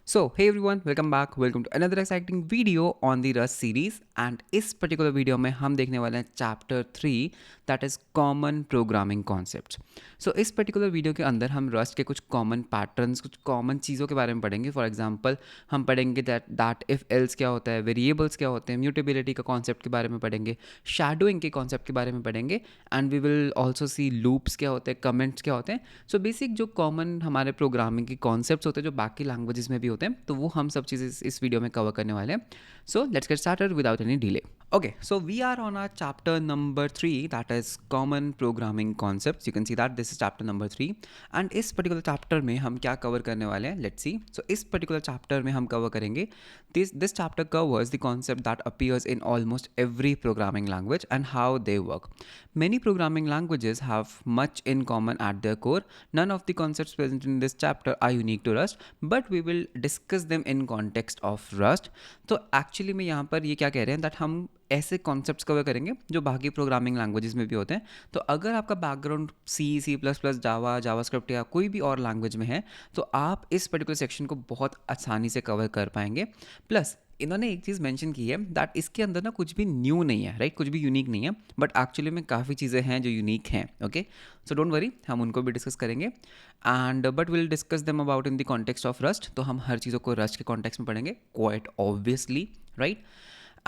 Hey everyone, welcome back. Welcome to another exciting video on the Rust series. And इस particular video में हम देखने वाले हैं chapter 3 that is common programming concepts. इस particular video के अंदर हम रस्ट के कुछ कॉमन पैटर्न्स, कुछ कॉमन चीज़ों के बारे में पढ़ेंगे. फॉर एग्जांपल हम पढ़ेंगे दैट इफ एल्स क्या होता है, वेरिएबल्स क्या होते हैं, म्यूटेबिलिटी का कॉन्सेप्ट के बारे में पढ़ेंगे, शैडोइंग के कॉन्सेप्ट के बारे में पढ़ेंगे and we will also see loops क्या होते हैं, कमेंट्स क्या होते हैं. बेसिक जो कॉमन हमारे प्रोग्रामिंग के कॉन्सेप्ट्स होते हैं जो बाकी लैंग्वेजेस में भी होते हैं, तो वो हम सब चीज़ें इस वीडियो में कवर करने वाले हैं. Let's get started without any delay. Okay, so we are on our chapter number 3 that is common programming concepts. You can see that this is chapter number 3 and इस particular chapter में हम क्या cover करने वाले हैं, let's see. इस particular chapter में हम cover करेंगे this chapter covers the concept that appears in almost every programming language and how they work. Many programming languages have much in common at their core. None of the concepts present in this chapter are unique to Rust, but we will discuss them in context of Rust. तो actually में यहाँ पर ये क्या कह रहे हैं that हम ऐसे कॉन्सेप्ट्स कवर करेंगे जो बाकी प्रोग्रामिंग लैंग्वेजेस में भी होते हैं. तो अगर आपका background C plus plus JavaScript या कोई भी और लैंग्वेज में है तो आप इस पर्टिकुलर सेक्शन को बहुत आसानी से कवर कर पाएंगे. प्लस इन्होंने एक चीज़ मेंशन की है दैट इसके अंदर ना कुछ भी न्यू नहीं है, राइट, कुछ भी यूनिक नहीं है, बट एक्चुअली में काफ़ी चीज़ें हैं जो यूनिक हैं. ओके, सो डोंट वरी, हम उनको भी डिस्कस करेंगे and but will discuss them about in the context of rust. तो हम हर चीज़ों को रस्ट के कॉन्टेक्स्ट में पढ़ेंगे quite obviously, right.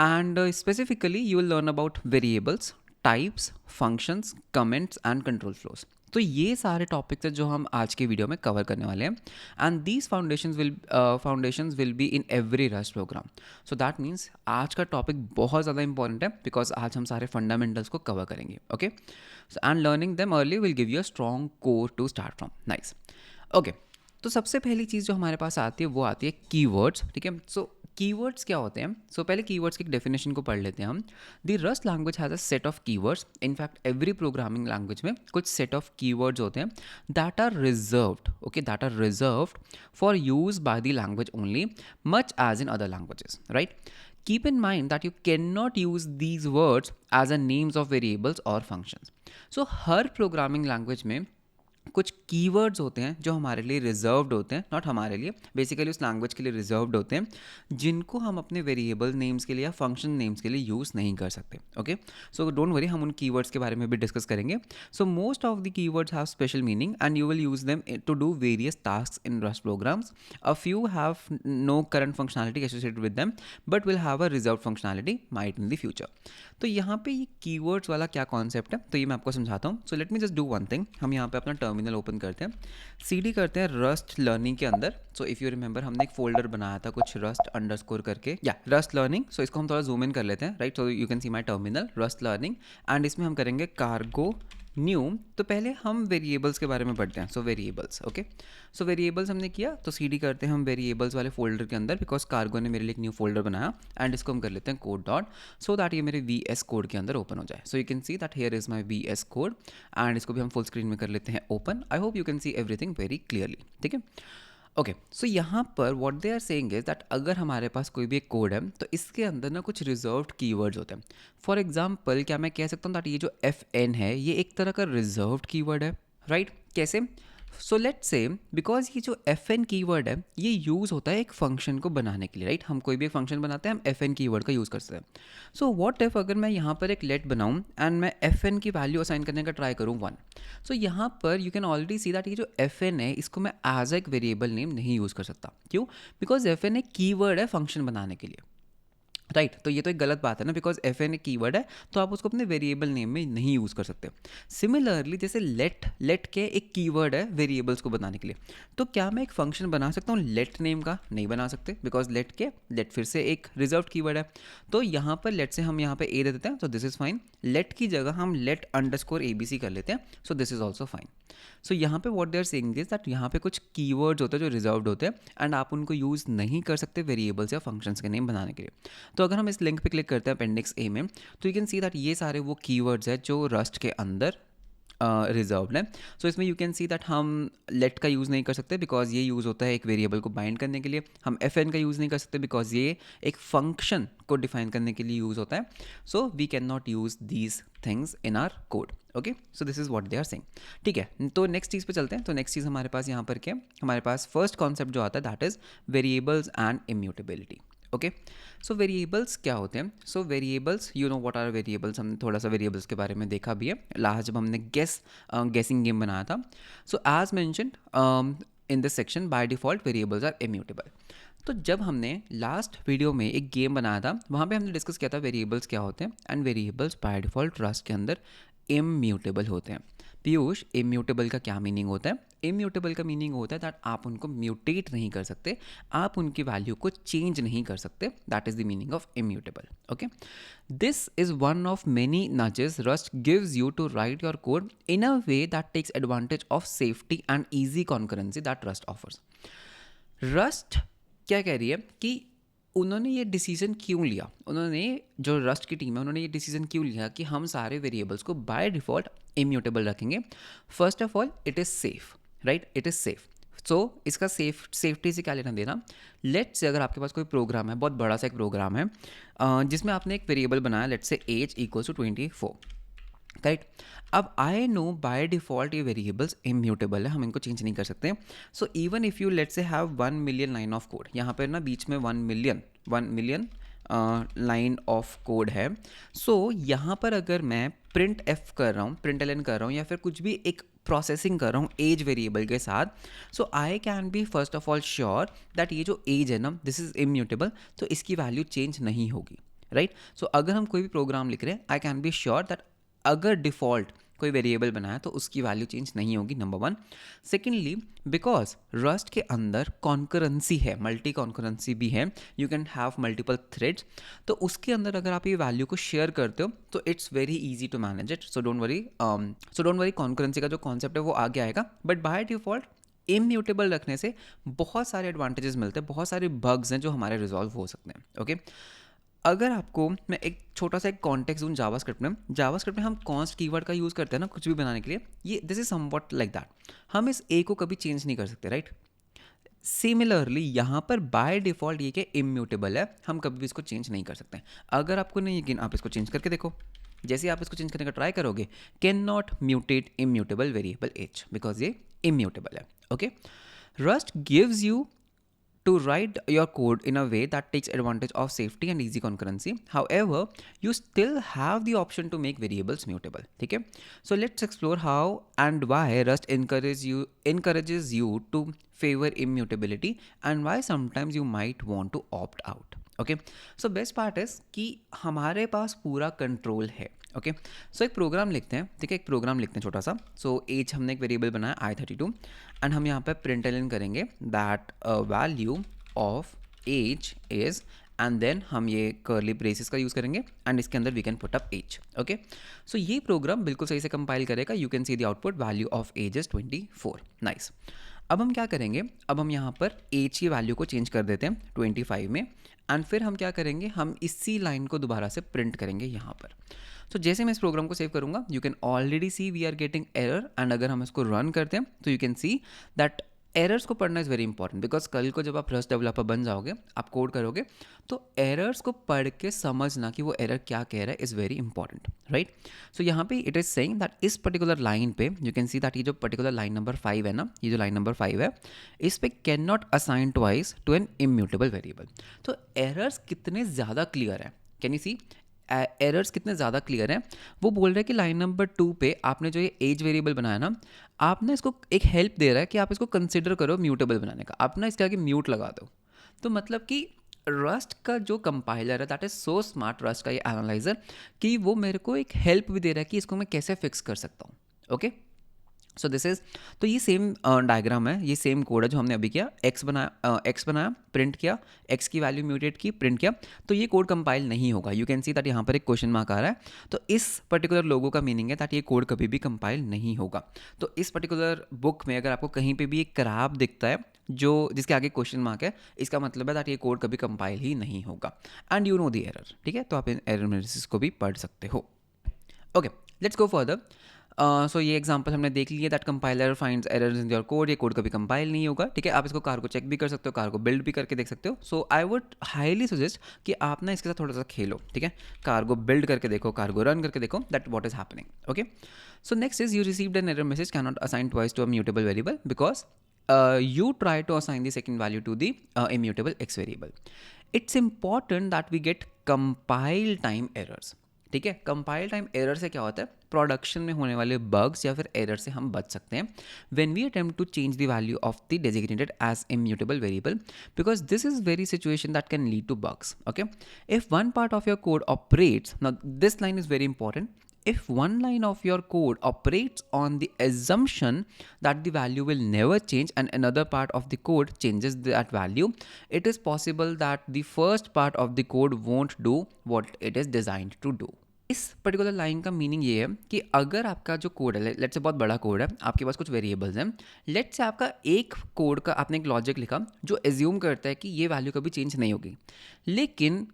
And specifically you will learn about variables, types, functions, comments and control flows. तो ये सारे टॉपिक्स हैं जो हम आज के वीडियो में कवर करने वाले हैं and these foundations will be in every Rust program. So that means आज का टॉपिक बहुत ज़्यादा इंपॉर्टेंट है बिकॉज आज हम सारे फंडामेंटल्स को कवर करेंगे. Okay, so and learning them early will give you a strong core to start from. Nice. Okay, तो सबसे पहली चीज़ जो हमारे पास आती है वो आती है कीवर्ड्स. ठीक है, कीवर्ड्स क्या होते हैं. पहले कीवर्ड्स की डेफिनेशन को पढ़ लेते हैं हम. The Rust language has a set of keywords. In fact every programming language में कुछ सेट ऑफ कीवर्ड्स होते हैं that are reserved, okay, that are reserved for use by the language only, much as in other languages, right. Keep in mind that you cannot use these words as a names of variables or functions. Her programming language में कुछ keywords होते हैं जो हमारे लिए reserved होते हैं, not हमारे लिए, बेसिकली उस लैंग्वेज के लिए रिजर्व्ड होते हैं, जिनको हम अपने वेरिएबल नेम्स के लिए या फंक्शन नेम्स के लिए यूज़ नहीं कर सकते. ओके, सो डोंट वरी, हम उन कीवर्ड्स के बारे में भी डिस्कस करेंगे. Most of the keywords have special meaning and you will use them to do various tasks in Rust programs. A few have no current functionality associated with them but will have a reserve functionality might in the future. तो यहाँ पे ये keywords वाला क्या concept है तो ये मैं आपको समझाता हूँ. Let me just do one thing. हम यहाँ पे अपना टर्मिनल ओपन करते हैं, सीडी करते हैं रस्ट लर्निंग के अंदर. इफ़ यू रिमेंबर हमने एक फोल्डर बनाया था कुछ रस्ट अंडरस्कोर करके, या रस्ट लर्निंग. इसको हम थोड़ा जूम इन कर लेते हैं, right. You can C my terminal rust learning and इसमें हम करेंगे कार्गो न्यू. तो पहले हम वेरिएबल्स के बारे में पढ़ते हैं. Variables, okay. वेरिएबल्स हमने किया तो सीडी करते हैं हम वेरिएबल्स वाले फोल्डर के अंदर बिकॉज कार्गो ने मेरे लिए एक न्यू फोल्डर बनाया एंड इसको हम कर लेते हैं कोड डॉट, सो दैट ये मेरे वी एस कोड के अंदर ओपन हो जाए. You can see that here is my V S code and इसको भी हम फुल स्क्रीन में कर लेते हैं open. I hope you can see everything very clearly. ठीक है, ओके. यहाँ पर what they are saying is that अगर हमारे पास कोई भी एक कोड है तो इसके अंदर ना कुछ रिजर्व्ड कीवर्ड्स होते हैं. फॉर एग्जांपल क्या मैं कह सकता हूँ दैट ये जो एफ एन है ये एक तरह का रिजर्व्ड कीवर्ड है, राइट. कैसे? लेट्स से बिकॉज ये जो एफ एन कीवर्ड है ये यूज़ होता है एक फंक्शन को बनाने के लिए, राइट. हम कोई भी एक फंक्शन बनाते हैं हम एफ एन कीवर्ड का यूज़ कर सकते हैं. व्हाट इफ अगर मैं यहाँ पर एक लेट बनाऊँ एंड मैं एफ एन की वैल्यू असाइन करने का ट्राई करूँ 1. यहाँ पर you can already see that ये जो एफ एन है इसको मैं एज एक वेरिएबल नेम नहीं यूज़ कर सकता. क्यों? बिकॉज एफ एन एक कीवर्ड है फंक्शन बनाने के लिए, राइट. तो ये तो एक गलत बात है ना, बिकॉज एफ एन एक कीवर्ड है तो आप उसको अपने वेरिएबल नेम में नहीं यूज़ कर सकते. सिमिलरली जैसे लेट के एक कीवर्ड है वेरिएबल्स को बनाने के लिए, तो क्या मैं एक फंक्शन बना सकता हूँ लेट नेम का? नहीं बना सकते बिकॉज लेट फिर से एक रिजर्व्ड कीवर्ड है. तो यहाँ पर लेट से हम यहाँ पे ए दे देते हैं, तो दिस इज़ फाइन. लेट की जगह हम लेट अंडरस्कोर ABC कर लेते हैं, so this is also fine. यहाँ पे what they are saying is that यहाँ पे कुछ कीवर्ड्स होते हैं जो रिजर्व्ड होते हैं एंड आप उनको यूज़ नहीं कर सकते वेरिएबल्स या फंक्शंस के नेम बनाने के लिए. तो अगर हम इस लिंक पे क्लिक करते हैं अपेंडिक्स ए में तो यू कैन सी दैट ये सारे वो कीवर्ड्स हैं जो रस्ट के अंदर रिजर्व्ड है. सो इसमें यू कैन सी दैट हम लेट का यूज़ नहीं कर सकते बिकॉज ये यूज़ होता है एक वेरिएबल को बाइंड करने के लिए. हम एफ एन का यूज़ नहीं कर सकते बिकॉज ये एक फंक्शन को डिफाइन करने के लिए यूज़ होता है. So we can not use these things in our code. Okay, so this is what they are saying. ठीक है, तो नेक्स्ट चीज़ पे चलते हैं. तो नेक्स्ट चीज़ हमारे पास यहाँ पर क्या है, हमारे पास फर्स्ट कॉन्सेप्ट जो आता है that is variables and immutability. Okay, so variables क्या होते हैं. So variables, you know what are variables. हमने थोड़ा सा वेरिएबल्स के बारे में देखा भी है लास्ट जब हमने गेसिंग गेम बनाया था. So as mentioned in this section by default variables are immutable. तो जब हमने लास्ट वीडियो में एक गेम बनाया था वहाँ पे हमने डिस्कस किया था वेरिएबल्स क्या होते हैं. And variables by default rust के अंदर इम्यूटेबल होते हैं. पीयूष, इम्यूटेबल का क्या मीनिंग होता है. इम्यूटेबल का मीनिंग होता है दैट आप उनको म्यूटेट नहीं कर सकते, आप उनकी वैल्यू को चेंज नहीं कर सकते. That is the meaning of immutable. Okay, this is one of many nudges Rust gives you to write your code in a way that takes advantage of safety and easy concurrency that Rust offers. Rust क्या कह रही है कि उन्होंने ये decision क्यों लिया, उन्होंने जो रस्ट की टीम है उन्होंने ये डिसीजन क्यों लिया कि हम सारे वेरिएबल्स को बाय डिफ़ॉल्ट इम्यूटेबल रखेंगे. First of all it is safe, right, it is safe. So इसका सेफ्टी से क्या लेना देना. लेट्स से अगर आपके पास कोई प्रोग्राम है, बहुत बड़ा सा एक प्रोग्राम है जिसमें आपने एक वेरिएबल बनाया, let's say as equals to 24, right. अब आई नो बाय डिफ़ॉल्ट ये वेरिएबल्स इम्यूटेबल है, हम इनको चेंज नहीं कर सकते. So even if you let's say have 1 million line of code, यहाँ पर ना बीच में 1 मिलियन लाइन ऑफ कोड है. सो यहाँ पर अगर मैं प्रिंट एफ कर रहा हूँ, प्रिंट एल एन कर रहा हूँ या फिर कुछ भी एक प्रोसेसिंग कर रहा हूँ एज वेरिएबल के साथ, so I can be first of all sure that ये जो एज है ना दिस इज़ इम्यूटेबल, तो इसकी वैल्यू चेंज नहीं होगी, राइट. सो अगर हम कोई भी प्रोग्राम लिख रहे हैं आई कैन बी श्योर दैट अगर डिफ़ॉल्ट कोई वेरिएबल बनाया तो उसकी वैल्यू चेंज नहीं होगी, number one. Secondly because rust के अंदर कॉन्करेंसी है, मल्टी कॉन्करेंसी भी है, you can have multiple threads. तो उसके अंदर अगर आप ये वैल्यू को शेयर करते हो तो it's very easy to manage it. So don't worry concurrency का जो कॉन्सेप्ट है वो आगे आएगा. बट बाय डिफ़ॉल्ट इम्यूटेबल रखने से बहुत सारे एडवांटेजेस मिलते हैं, बहुत सारे बग्स हैं जो हमारे रिजॉल्व हो सकते हैं. ओके, अगर आपको मैं एक छोटा सा एक कॉन्टेक्स्ट दूँ जावास्क्रिप्ट में हम कॉन्स्ट कीवर्ड का यूज़ करते हैं ना कुछ भी बनाने के लिए. ये this is somewhat like that. हम इस ए को कभी चेंज नहीं कर सकते, राइट. सिमिलरली यहाँ पर बाय डिफ़ॉल्ट ये कि इम्यूटेबल है, हम कभी भी इसको चेंज नहीं कर सकते. अगर आपको नहीं यकीन आप इसको चेंज करके देखो. जैसे आप इसको चेंज करने का ट्राई करोगे, can not mutate immutable variable as because ये इम्यूटेबल है. Okay, Rust gives you to write your code in a way that takes advantage of safety and easy concurrency. However, you still have the option to make variables mutable. ठीक है, so let's explore how and why Rust encourages you to favor immutability and why sometimes you might want to opt out. Okay, so best part is कि हमारे पास पूरा control है. Okay, सो एक programme लिखते हैं, ठीक है, एक प्रोग्राम लिखते हैं छोटा सा. सो एज हमने एक वेरिएबल बनाया i32 एंड हम यहाँ पे प्रिंट एल करेंगे that value of age is, and then हम ये कर्ली ब्रेसेस का यूज़ करेंगे एंड इसके अंदर we can put up age. Okay, so ये प्रोग्राम बिल्कुल सही से कंपाइल करेगा. You can see the output value of age is 24. Nice. अब हम क्या करेंगे, अब हम यहाँ पर एज की वैल्यू को चेंज कर देते हैं 25 में एंड फिर हम क्या करेंगे, हम इसी लाइन को दोबारा से प्रिंट करेंगे यहाँ पर. तो जैसे मैं इस प्रोग्राम को सेव करूँगा you can already see we are getting error and अगर हम इसको रन करते हैं तो you can see that errors को पढ़ना इज़ वेरी इंपॉर्टेंट बिकॉज कल को जब आप रस्ट डेवलपर बन जाओगे, आप कोड करोगे तो एरर्स को पढ़ के समझना कि वो एरर क्या कह रहा है इज़ वेरी इंपॉर्टेंट, राइट. सो यहाँ पे इट इज़ सेइंग दैट इस पर्टिकुलर लाइन पे यू कैन सी दैट ये जो पर्टिकुलर लाइन नंबर 5 है ना, ये जो लाइन नंबर 5 है इस पे can not assign twice to an immutable variable. तो एरर्स कितने ज़्यादा क्लियर है, कैन यू सी एरर्स कितने ज़्यादा क्लियर हैं. वो बोल रहे हैं कि लाइन नंबर 2 पे आपने जो ये एज वेरिएबल बनाया ना, आपने इसको एक हेल्प दे रहा है कि आप इसको कंसिडर करो म्यूटेबल बनाने का, आप ना इसके आगे म्यूट लगा दो. तो मतलब कि रस्ट का जो कंपाइलर है that is so smart, rust का ये एनालाइजर, कि वो मेरे को एक हेल्प भी दे रहा है कि इसको मैं कैसे फिक्स कर सकता हूँ. ओके, सो दिस इज, तो ये सेम डायग्राम है, ये सेम कोड है जो हमने अभी किया. एक्स बनाया प्रिंट किया, एक्स की वैल्यू म्यूटेट की प्रिंट किया, तो ये कोड कंपाइल नहीं होगा. यू कैन सी दैट यहाँ पर एक क्वेश्चन मार्क आ रहा है. तो इस पर्टिकुलर लोगो का मीनिंग है दैट ये कोड कभी भी कंपाइल नहीं होगा. तो इस पर्टिकुलर बुक में अगर आपको कहीं पे भी एक क्रैब दिखता है जो जिसके आगे क्वेश्चन मार्क है, इसका मतलब है दैट ये कोड कभी कंपाइल ही नहीं होगा. And you know the error, ठीक है, तो आप इन एरर एनालिसिस को भी पढ़ सकते हो. Okay, let's go further. So ये एग्जांपल हमने देख लिया that compiler finds errors in your code, ये कोड कभी कंपाइल नहीं होगा, ठीक है। आप इसको कार को चेक भी कर सकते हो, कार को बिल्ड भी करके देख सकते हो। सो आई वुड हाईली सजेस्ट कि आप ना इसके साथ थोड़ा सा खेलो, ठीक है। कार को बिल्ड करके देखो, कार को रन करके देखो that what is happening, okay. So next is you received an error message can not assign twice to a mutable variable because you try to assign the second value to the immutable x variable. It's important that we get compile time errors, ठीक है। Compile time error से क्या होता है, production में होने वाले bugs या फिर एरर से हम बच सकते हैं when we attempt to change the value of the designated as immutable variable because this is very situation that can lead to bugs, okay. If one part of your code operates, now this line is very important, if one line of your code operates on the assumption that the value will never change and another part of the code changes that value, it is possible that the first part of the code won't do what it is designed to do. इस particular line का meaning ये है कि अगर आपका जो code है, let's say बहुत बड़ा कोड है, आपके पास कुछ वेरिएबल्स हैं, लेट्स से आपका एक कोड का आपने एक लॉजिक लिखा जो एज्यूम करता है कि ये वैल्यू कभी चेंज नहीं होगी, लेकिन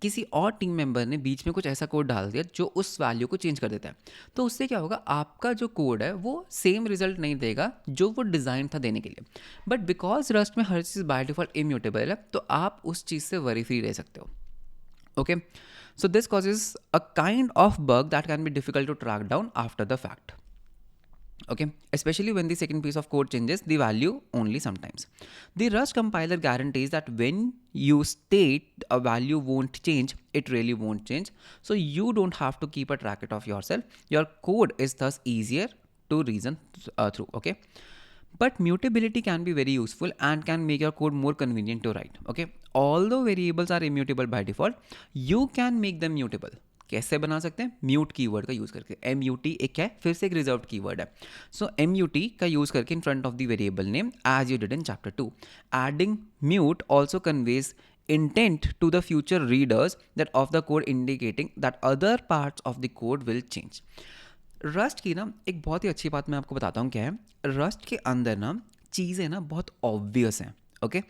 किसी और टीम मेंबर ने बीच में कुछ ऐसा कोड डाल दिया जो उस वैल्यू को चेंज कर देता है, तो उससे क्या होगा, आपका जो कोड है वो सेम रिजल्ट नहीं देगा जो वो डिज़ाइन था देने के लिए। बट बिकॉज रस्ट में हर चीज़ बाय डिफॉल्ट इम्यूटेबल है, तो आप उस चीज़ से वरी फ्री रह सकते हो, okay. So this causes a kind of bug that can be difficult to track down after the fact. Okay, especially when the second piece of code changes the value only sometimes. The Rust compiler guarantees that when you state a value won't change, it really won't change. So you don't have to keep a track of yourself. Your code is thus easier to reason through. Okay. But mutability can be very useful and can make your code more convenient to write, okay? Although variables are immutable by default, you can make them mutable. कैसे बना सकते हैं, mute keyword का use करके। MUT एक है, फिर से एक रिजर्व्ड कीवर्ड है। सो MUT का यूज़ करके in front of the variable name as you did in chapter 2। Adding mut also conveys intent to the future readers that of the code indicating that other parts of the code will change. Rust की ना एक बहुत ही अच्छी बात मैं आपको बताता हूँ क्या है, रस्ट के अंदर ना चीज़ें ना बहुत ऑब्वियस हैं, ओके।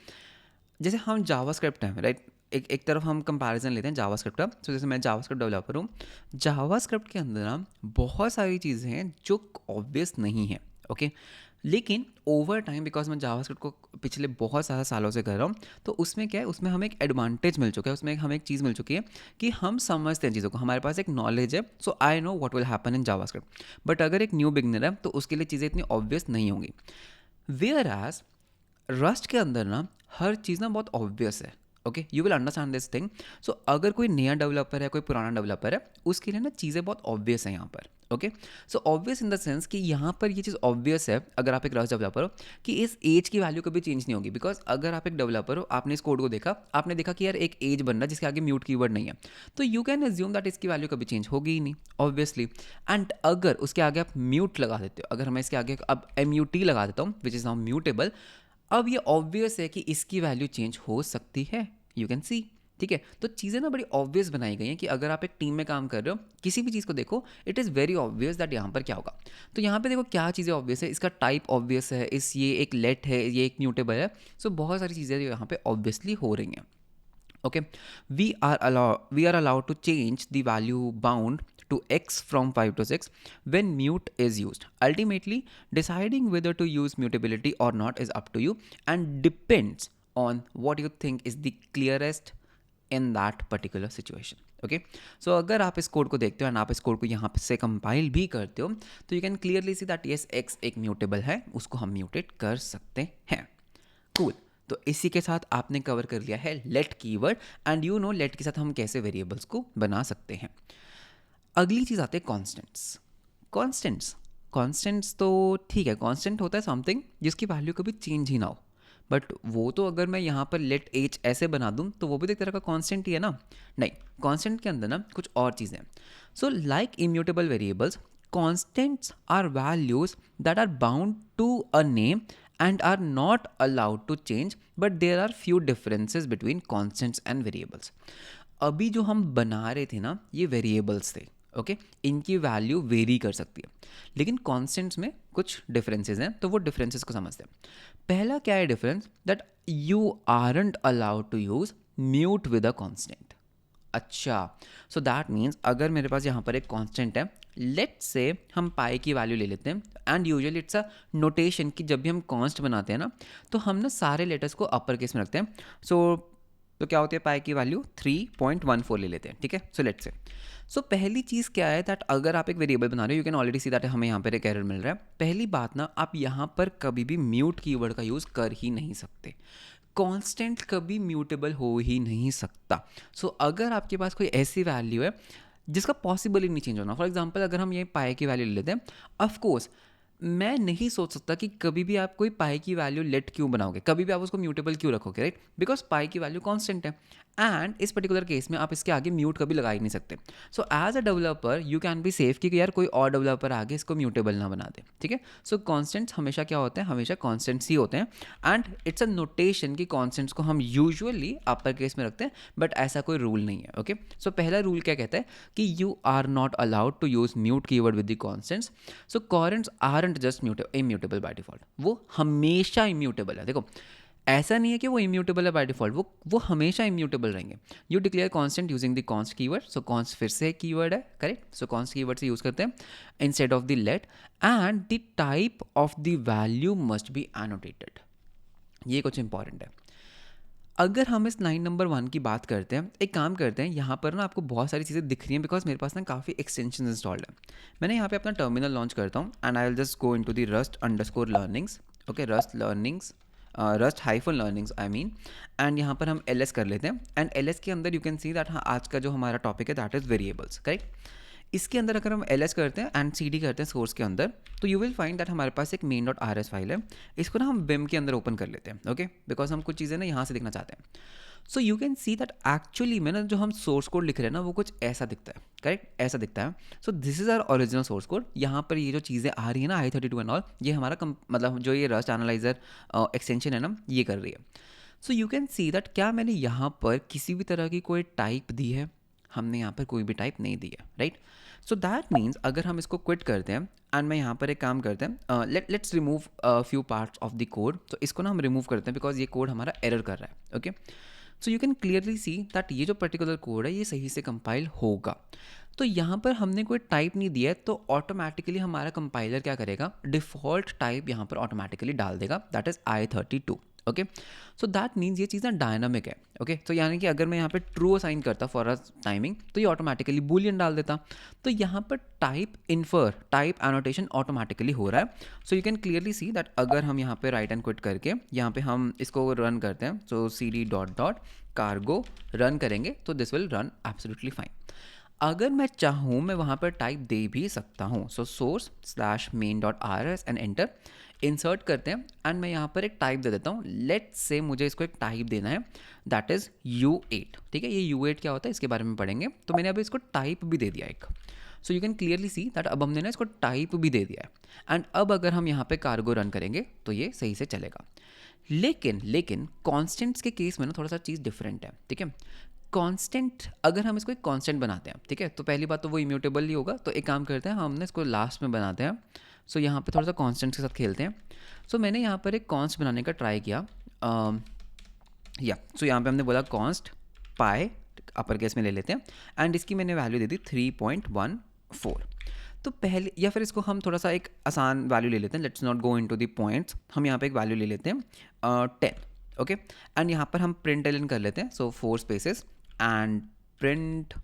जैसे हम जावास्क्रिप्ट हैं, राइट, एक तरफ हम कंपैरिजन लेते हैं जावास्क्रिप्ट का। तो जैसे मैं जावास्क्रिप्ट डेवलपर हूँ, जावास्क्रिप्ट के अंदर ना बहुत सारी चीज़ें हैं जो ऑब्वियस नहीं है, ओके। लेकिन ओवर टाइम बिकॉज मैं जावास्क्रिप्ट को पिछले बहुत सारे सालों से कर रहा हूँ, तो उसमें क्या है, उसमें हमें एक एडवांटेज मिल चुका है, उसमें हमें एक चीज़ मिल चुकी है कि हम समझते हैं चीज़ों को, हमारे पास एक नॉलेज है। So I know what will happen in JavaScript. But अगर एक न्यू बिगनर है तो उसके लिए चीज़ें इतनी ऑब्वियस नहीं होंगी। वेयर एज रस्ट के अंदर ना हर चीज़ ना बहुत ऑब्वियस है, okay. You will understand this thing. So अगर कोई नया डेवलपर है, कोई पुराना डेवलपर है, उसके लिए ना चीज़ें बहुत ऑब्वियस है यहाँ पर, okay. So obvious in the sense कि यहाँ पर ये चीज़ ऑब्वियस है अगर आप एक रस्ट डेवलपर हो कि इस एज की वैल्यू कभी चेंज नहीं होगी। बिकॉज अगर आप एक डेवलपर हो, आपने इस कोड को देखा, आपने देखा कि यार एक एज बन रहा है जिसके आगे म्यूट कीवर्ड नहीं है, तो यू कैन एज्यूम दैट इसकी वैल्यू कभी चेंज होगी ही नहीं, ऑब्वियसली। एंड अगर उसके आगे आप म्यूट लगा देते हो, अगर मैं इसके आगे अब MUT लगा देता हूँ विच इज़ नाउ म्यूटेबल, अब ये ऑब्वियस है कि इसकी वैल्यू चेंज हो सकती है, यू कैन सी, ठीक है। तो चीज़ें ना बड़ी ऑब्वियस बनाई गई हैं कि अगर आप एक टीम में काम कर रहे हो, किसी भी चीज़ को देखो, it is very obvious that यहाँ पर क्या होगा। तो यहाँ पे देखो क्या चीज़ें ऑब्वियस है, इसका टाइप ऑब्वियस है, ये एक लेट है, ये एक म्यूटेबल है। सो बहुत सारी चीज़ें यहाँ पे ऑब्वियसली हो रही हैं, okay. We are allowed to change the value bound to x from 5 to 6 when mute is used. Ultimately, deciding whether to use mutability or not is up to you and depends on what you think is the clearest in that particular situation. Okay, so अगर आप इस code को देखते हो और आप इस code को यहाँ से कंपाइल भी करते हो, तो you can clearly see that yes x एक म्यूटेबल है, उसको हम म्यूटेट कर सकते हैं। कूल तो इसी के साथ आपने कवर कर लिया है let keyword and you know let के साथ हम कैसे वेरिएबल्स को बना सकते हैं। अगली चीज़ आते हैं कॉन्स्टेंट्स तो ठीक है, कॉन्स्टेंट होता है समथिंग जिसकी वैल्यू कभी चेंज ही ना हो। बट वो तो अगर मैं यहाँ पर लेट एज ऐसे बना दूँ तो वो भी तो एक तरह का कॉन्स्टेंट ही है ना। नहीं, कॉन्स्टेंट के अंदर ना कुछ और चीज़ें हैं। So like immutable variables, constants are values that are bound to a name and are not allowed to change, but there are few differences between constants and variables. अभी जो हम बना रहे थे ना, ये वेरिएबल्स थे, ओके। इनकी वैल्यू वेरी कर सकती है, लेकिन कॉन्स्टेंट्स में कुछ डिफरेंसेस हैं, तो वो डिफरेंसेस को समझते हैं। पहला क्या है difference, that you aren't allowed to use mut with a constant, अच्छा, सो दैट मीन्स अगर मेरे पास यहाँ पर एक कांस्टेंट है, लेट्स से हम पाई की वैल्यू ले लेते हैं, and usually it's a notation कि जब भी हम कॉन्स्ट बनाते हैं ना, तो हम ना सारे लेटर्स को अपर केस में रखते हैं। सो तो क्या होती है, पाई की वैल्यू 3.14 ले लेते हैं, ठीक है। सो लेट्स से, सो पहली चीज़ क्या है दैट अगर आप एक वेरिएबल बना रहे हो, you can already see that हमें यहाँ पर एक एरर मिल रहा है। पहली बात ना, आप यहाँ पर कभी भी म्यूट कीवर्ड का यूज़ कर ही नहीं सकते। कांस्टेंट कभी म्यूटेबल हो ही नहीं सकता। सो अगर आपके पास कोई ऐसी वैल्यू है जिसका पॉसिबल ही नहीं चेंज होना, फॉर एग्जांपल अगर हम ये पाई की वैल्यू ले लेते हैं, ऑफ कोर्स मैं नहीं सोच सकता कि कभी भी आप कोई पाई की वैल्यू लेट क्यों बनाओगे, कभी भी आप उसको म्यूटेबल क्यों रखोगे, राइट, बिकॉज पाई की वैल्यू कांस्टेंट है, एंड इस पर्टिकुलर केस में आप इसके आगे म्यूट कभी लगा ही नहीं सकते। So as a developer you can be safe कि यार कोई और डेवलपर आगे इसको म्यूटेबल ना बना दे, ठीक है। सो कॉन्स्टेंट्स हमेशा क्या होते हैं, हमेशा कॉन्स्टेंट्स ही होते हैं, एंड इट्स अ नोटेशन कि कॉन्स्टेंट्स को हम यूजुअली अपर केस में रखते हैं, बट ऐसा कोई रूल नहीं है, ओके। सो पहला रूल क्या कहता है कि you are not allowed to use mut keyword with the constants. So currents aren't just immutable by default, वो हमेशा इम्यूटेबल है। देखो, ऐसा नहीं है कि वो इम्यूटेबल है बाय डिफॉल्ट, वो हमेशा इम्यूटेबल रहेंगे। You declare constant using the const keyword, so const फिर से कीवर्ड है, करेक्ट। सो कॉन्स्ट कीवर्ड से यूज करते हैं instead of the let, and the type of the value must be annotated. ये कुछ इंपॉर्टेंट है। अगर हम इस लाइन नंबर 1 की बात करते हैं, एक काम करते हैं, यहाँ पर ना आपको बहुत सारी चीज़ें दिख रही हैं बिकॉज मेरे पास ना काफ़ी एक्सटेंशन इंस्टॉल्ड है। मैंने यहाँ पे अपना टर्मिनल लॉन्च करता हूँ, and I will just go into the rust underscore learnings, okay, rust hyphen learnings I mean, and यहाँ पर हम एल कर लेते हैं, एंड एल के अंदर यू कैन सी दैट हाँ आज का जो हमारा टॉपिक है दैट इज़ वेरिएबल्स, करेक्ट। इसके अंदर अगर हम एल करते हैं एंड सी करते हैं सोर्स के अंदर, तो यू विल फाइंड दैट हमारे पास एक main dot R S file है। इसको ना हम विम के अंदर ओपन कर लेते हैं, ओके, बिकॉज हम कुछ चीज़ें ना यहाँ से दिखना चाहते हैं। So you can see that actually में ना जो हम सोर्स कोड लिख रहे हैं ना वो कुछ ऐसा दिखता है, करेक्ट, ऐसा दिखता है। So this is our original source code. यहाँ पर ये जो चीज़ें आ रही है ना i32 एंड ऑल, ये हमारा मतलब जो ये रस्ट एनालाइजर एक्सटेंशन है ना, ये कर रही है। So you can see that क्या मैंने यहाँ पर किसी भी तरह की कोई टाइप दी है, हमने यहाँ पर कोई भी टाइप नहीं दी है, राइट। सो दैट मीन्स अगर हम इसको क्विट करते हैं एंड मैं यहाँ पर एक काम करते हैं, let's remove few parts of the code. तो इसको ना हम रिमूव करते हैं बिकॉज ये कोड हमारा एरर कर रहा है, okay. So you can clearly see that ये जो पर्टिकुलर कोड है ये सही से कंपाइल होगा। तो यहाँ पर हमने कोई टाइप नहीं दिया है, तो ऑटोमेटिकली हमारा कंपाइलर क्या करेगा, डिफ़ॉल्ट टाइप यहाँ पर ऑटोमेटिकली डाल देगा, that is i32, okay. So that means ये चीज़ ना डायनामिक है, ओके। तो यानी कि अगर मैं यहाँ पे ट्रू असाइन करता फॉर अ टाइमिंग, तो ये ऑटोमेटिकली बूलियन डाल देता। तो यहाँ पर टाइप एनोटेशन ऑटोमेटिकली हो रहा है। So you can clearly see that अगर हम यहाँ पे राइट एंड क्विट करके यहाँ पे हम इसको रन करते हैं, सो cd dot dot cargo run करेंगे, तो this will run absolutely fine. अगर मैं चाहूँ मैं वहाँ पर टाइप दे भी सकता हूँ, so source slash main dot R S and enter, insert करते हैं, एंड मैं यहाँ पर एक टाइप दे देता हूँ। लेट्स से मुझे इसको एक टाइप देना है, दैट इज़ U8, ठीक है। ये U8 क्या होता है इसके बारे में पढ़ेंगे, तो मैंने अभी इसको टाइप भी दे दिया एक। सो you can clearly see that अब हमने ना इसको टाइप भी दे दिया है, एंड अब अगर हम यहाँ पे कार्गो रन करेंगे तो ये सही से चलेगा। लेकिन कॉन्स्टेंट्स के केस में ना थोड़ा सा चीज़ डिफरेंट है, ठीक है। कांस्टेंट अगर हम इसको एक कांस्टेंट बनाते हैं, ठीक है, तो पहली बात तो वो इम्यूटेबल ही होगा। तो एक काम करते हैं, हमने इसको लास्ट में बनाते हैं। सो यहाँ पे थोड़ा सा कांस्टेंट के साथ खेलते हैं। सो मैंने यहाँ पर एक कॉन्स्ट बनाने का ट्राई किया, सो यहाँ पे हमने बोला कॉन्स्ट पाई अपर केस में ले लेते हैं, एंड इसकी मैंने वैल्यू दे दी 3.14। तो पहले या फिर इसको हम थोड़ा सा एक आसान वैल्यू ले लेते हैं, let's not go into the points. हम यहाँ पे एक वैल्यू ले लेते हैं 10, ओके, एंड यहाँ पर हम प्रिंट एल कर लेते हैं, so 4 spaces and print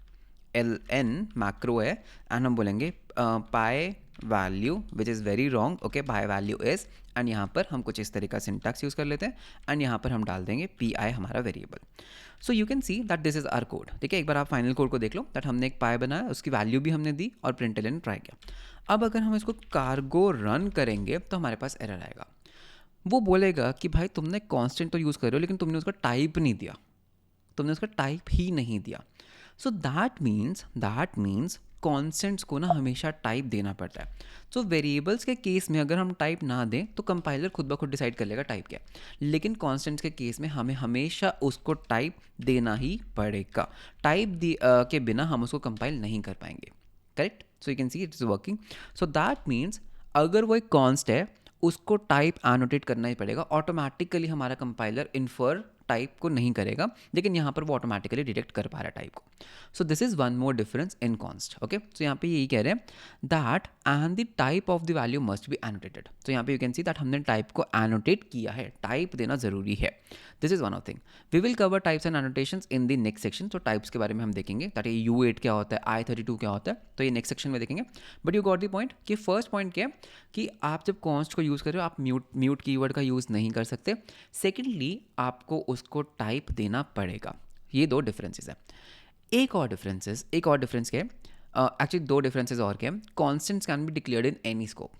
L N macro है, एंड हम बोलेंगे pi value which is very wrong, okay, pi value is, and यहाँ पर हम कुछ इस तरीका सिंटैक्स यूज़ कर लेते हैं, एंड यहाँ पर हम डाल देंगे पी आई हमारा variable. So you can see that this is R code, ठीक है। एक बार आप फाइनल कोड को देख लो, दैट हमने एक पाई बनाया, उसकी वैल्यू भी हमने दी और प्रिंट एल एन ट्राई किया। अब अगर हम इसको कार्गो रन करेंगे तो हमारे पास एरर आएगा। वो बोलेगा कि भाई तुमने कांस्टेंट तो यूज़ कर रहे हो लेकिन तुमने उसका टाइप नहीं दिया, तुमने उसका टाइप ही नहीं दिया। सो दैट मीन्स कॉन्स्टेंट्स को ना हमेशा टाइप देना पड़ता है। सो वेरिएबल्स के केस में अगर हम टाइप ना दें तो कंपाइलर खुद ब खुद डिसाइड कर लेगा टाइप क्या, लेकिन कॉन्स्टेंट्स के केस में हमें हमेशा उसको टाइप देना ही पड़ेगा। टाइप के बिना हम उसको कंपाइल नहीं कर पाएंगे, correct. So you can see it is working. So that means अगर वो एक कॉन्स्ट है उसको टाइप एनोटेट करना ही पड़ेगा, ऑटोमेटिकली हमारा कंपाइलर इन्फर टाइप को नहीं करेगा, लेकिन यहाँ पर वो ऑटोमेटिकली डिटेक्ट कर पा रहा है टाइप को. So this is one more difference in const. Okay, so यहाँ पे यही कह रहे हैं that and the type of the value must be annotated. तो यहाँ पे यू कैन सी दैट हमने टाइप को एनोटेट किया है, टाइप देना जरूरी है. This is one of thing. We will cover types and annotations in the next section. तो टाइप्स के बारे में हम देखेंगे, दैट ये U8 क्या होता है, I32 क्या होता है, तो ये नेक्स्ट सेक्शन में देखेंगे. But you got the point कि फर्स्ट पॉइंट क्या है कि आप जब कॉन्स्ट को यूज़ कर रहे हो आप म्यूट कीवर्ड का यूज़ नहीं कर सकते. सेकेंडली आपको उसको टाइप देना पड़ेगा. ये दो डिफरेंसेस है. एक और डिफरेंस क्या है, एक्चुअली दो डिफरेंसेस और क्या है. Constants can be declared in any scope.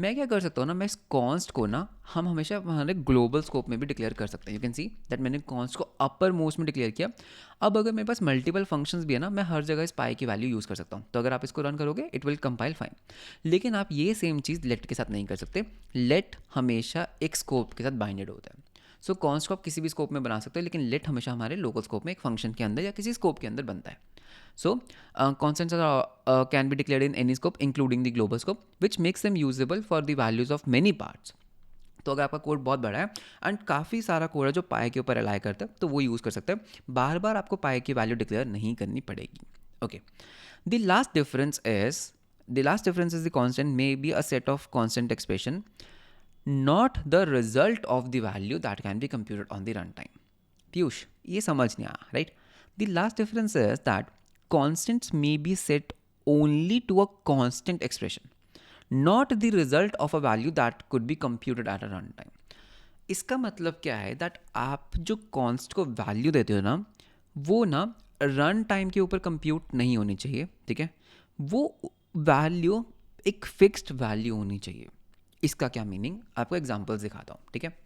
मैं क्या कर सकता हूँ ना, मैं इस कॉन्स्ट को ना हम हमेशा हमारे ग्लोबल स्कोप में भी डिक्लेयर कर सकते हैं. यू कैन सी दैट मैंने कॉन्स्ट को अपर मोस्ट में डिक्लेयर किया. अब अगर मेरे पास मल्टीपल फंक्शंस भी है ना, मैं हर जगह इस पाई की वैल्यू यूज़ कर सकता हूँ. तो अगर आप इसको रन करोगे इट विल कंपाइल फाइन. लेकिन आप ये सेम चीज़ लेट के साथ नहीं कर सकते. लेट हमेशा एक स्कोप के साथ बाइंडेड होता है. सो कॉन्स्ट को आप किसी भी स्कोप में बना सकते हो, लेकिन लेट हमेशा हमारे लोकल स्कोप में एक फंक्शन के अंदर या किसी स्कोप के अंदर बनता है. So, constants can be declared in any scope, including the global scope, which makes them usable for the values of many parts. तो अगर आपका कोड बहुत बड़ा है एंड काफ़ी सारा कोड है जो पाई के ऊपर अलाइ करता है, तो वो यूज़ कर सकते हैं. बार बार आपको पाई की वैल्यू डिक्लेयर नहीं करनी पड़ेगी. Okay, the last difference is the constant may be a set of constant expression, not the result of the value that can be computed on the run time. Piyush, ये समझ नहीं आया, right? The last difference is that constants may be set only to a constant expression, not the result of a value that could be computed at a runtime. इसका मतलब क्या है that आप जो कॉन्स्ट को वैल्यू देते हो ना, वो ना रन टाइम के ऊपर कंप्यूट नहीं होनी चाहिए. ठीक है, वो वैल्यू एक फिक्स्ड वैल्यू होनी चाहिए. इसका क्या मीनिंग, आपको एग्जांपल्स दिखाता हूँ. ठीक है,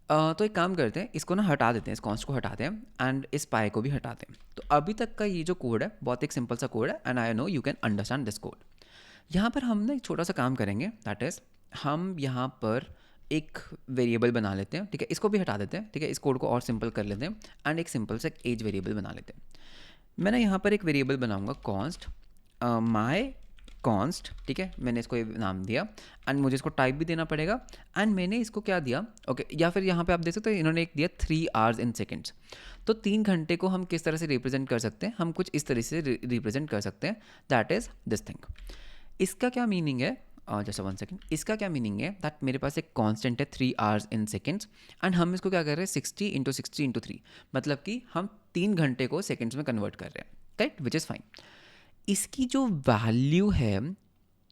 तो एक काम करते हैं, इसको ना हटा देते हैं, इस कॉन्स्ट को हटाते हैं एंड इस पाई को भी हटाते हैं. तो अभी तक का ये जो कोड है बहुत एक सिंपल सा कोड है and I know you can understand this code. यहाँ पर हम ना एक छोटा सा काम करेंगे, दैट इज़ हम यहाँ पर एक वेरिएबल बना लेते हैं. ठीक है, इसको भी हटा देते हैं. ठीक है, इस कोड को और सिंपल कर लेते हैं एंड एक सिंपल से एज वेरिएबल बना लेते हैं. मैंने यहाँ पर एक वेरिएबल बनाऊँगा कॉन्स्ट माई कॉन्स्ट. ठीक है, मैंने इसको ये नाम दिया एंड मुझे इसको टाइप भी देना पड़ेगा. एंड मैंने इसको क्या दिया, ओके या फिर यहाँ पे आप देख सकते हो इन्होंने एक दिया 3 hours in seconds. तो 3 घंटे को हम किस तरह से रिप्रेजेंट कर सकते हैं, हम कुछ इस तरह से रिप्रेजेंट कर सकते हैं, दैट इज़ दिस थिंग. इसका क्या मीनिंग है, जस्ट 1 सेकेंड. इसका क्या मीनिंग है दैट मेरे पास एक कॉन्स्टेंट है 3 hours in seconds एंड हम इसको क्या कर रहे हैं 60 × 60 × 3, मतलब कि हम 3 घंटे को सेकेंड्स में कन्वर्ट कर रहे हैं, राइट, विच इज़ फाइन. इसकी जो वैल्यू है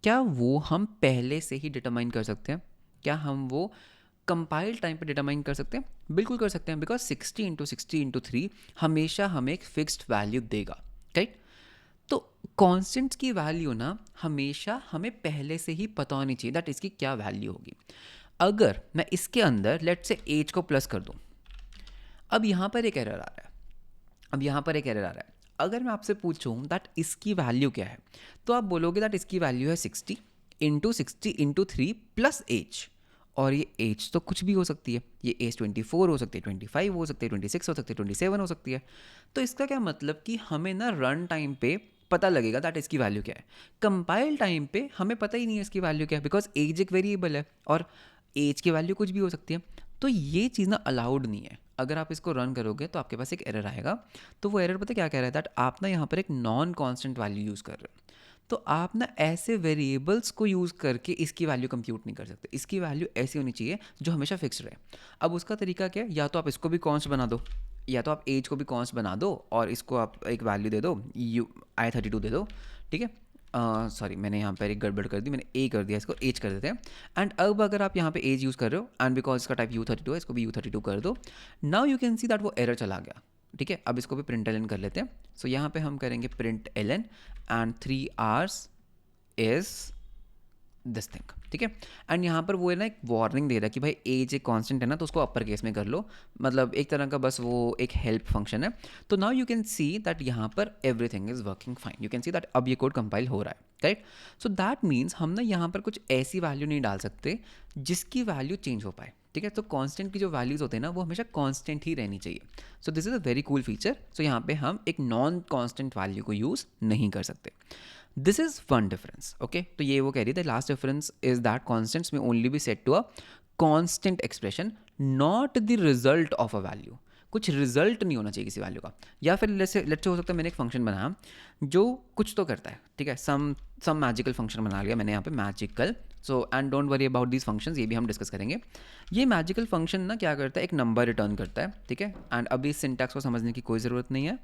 क्या वो हम पहले से ही डिटरमाइन कर सकते हैं, क्या हम वो कंपाइल टाइम पे डिटरमाइन कर सकते हैं? बिल्कुल कर सकते हैं, बिकॉज 60 × 60 × 3 हमेशा हमें एक फिक्स्ड वैल्यू देगा, राइट. तो कॉन्स्टेंट्स की वैल्यू ना हमेशा हमें पहले से ही पता होनी चाहिए दैट इसकी क्या वैल्यू होगी. अगर मैं इसके अंदर लेट से एज को प्लस कर दूँ, अब यहाँ पर एक एरर आ रहा है. अगर मैं आपसे पूछूं दैट इसकी वैल्यू क्या है, तो आप बोलोगे दैट इसकी वैल्यू है 60 × 60 × 3 प्लस एज. और ये एज तो कुछ भी हो सकती है, ये एज 24 हो सकती है, 25 हो सकती है, 26 हो सकती है, 27 हो सकती है. तो इसका क्या मतलब कि हमें ना रन टाइम पे पता लगेगा दैट इसकी वैल्यू क्या है. कंपाइल टाइम पे हमें पता ही नहीं है इसकी वैल्यू क्या है, बिकॉज एज एक वेरिएबल है और एज की वैल्यू कुछ भी हो सकती है. तो ये चीज़ ना अलाउड नहीं है. अगर आप इसको रन करोगे तो आपके पास एक एरर आएगा. तो वो एरर पता क्या कह रहा है दैट आप ना यहाँ पर एक नॉन कॉन्स्टेंट वैल्यू यूज़ कर रहे हो. तो आप ना ऐसे वेरिएबल्स को यूज़ करके इसकी वैल्यू कंप्यूट नहीं कर सकते. इसकी वैल्यू ऐसी होनी चाहिए जो हमेशा फिक्स रहे. अब उसका तरीका क्या है, या तो आप इसको भी कॉन्स्ट बना दो, या तो आप एज को भी कॉन्स्ट बना दो और इसको आप एक वैल्यू दे दो, I32 दे दो. ठीक है, सॉरी मैंने यहाँ पर एक गड़बड़ कर दी, मैंने ए कर दिया, इसको एज कर देते हैं. एंड अब अगर आप यहाँ पे एज यूज़ कर रहे हो एंड बिकॉज इसका टाइप U32 है, इसको भी U32 कर दो. Now you can see that वो एरर चला गया. ठीक है, अब इसको भी प्रिंट एल एन कर लेते हैं. सो यहाँ पे हम करेंगे print L N and 3 hours is this thing. ठीक है, एंड यहाँ पर वो है ना एक वार्निंग दे रहा है कि भाई एज एक कांस्टेंट है ना, तो उसको अपर केस में कर लो, मतलब एक तरह का बस वो एक हेल्प फंक्शन है. तो now you can see that यहाँ पर everything is working fine. You can see that अब ये कोड कंपाइल हो रहा है, राइट. सो दैट मीन्स हम ना यहाँ पर कुछ ऐसी वैल्यू नहीं डाल सकते जिसकी वैल्यू चेंज हो पाए. ठीक है, तो कांस्टेंट की जो वैल्यूज़ होते हैं ना वो हमेशा कांस्टेंट ही रहनी चाहिए. So this is a very cool feature. So यहाँ पे हम एक नॉन कांस्टेंट वैल्यू को यूज़ नहीं कर सकते. This is one difference. Okay, तो ये वो कह रही थी last difference is that constants may only be set to a constant expression, not the result of a value. कुछ रिजल्ट नहीं होना चाहिए किसी वैल्यू का। या फिर लेट्स से हो सकता है मैंने एक फंक्शन बनाया जो कुछ तो करता है, ठीक है, सम मैजिकल फंक्शन बना लिया मैंने यहाँ पे magical. So and don't worry about these functions, ये भी हम डिस्कस करेंगे। ये मैजिकल फंक्शन ना क्या करता है, एक नंबर रिटर्न करता है, ठीक है। एंड अभी इस सिंटैक्स को समझने की कोई ज़रूरत नहीं है।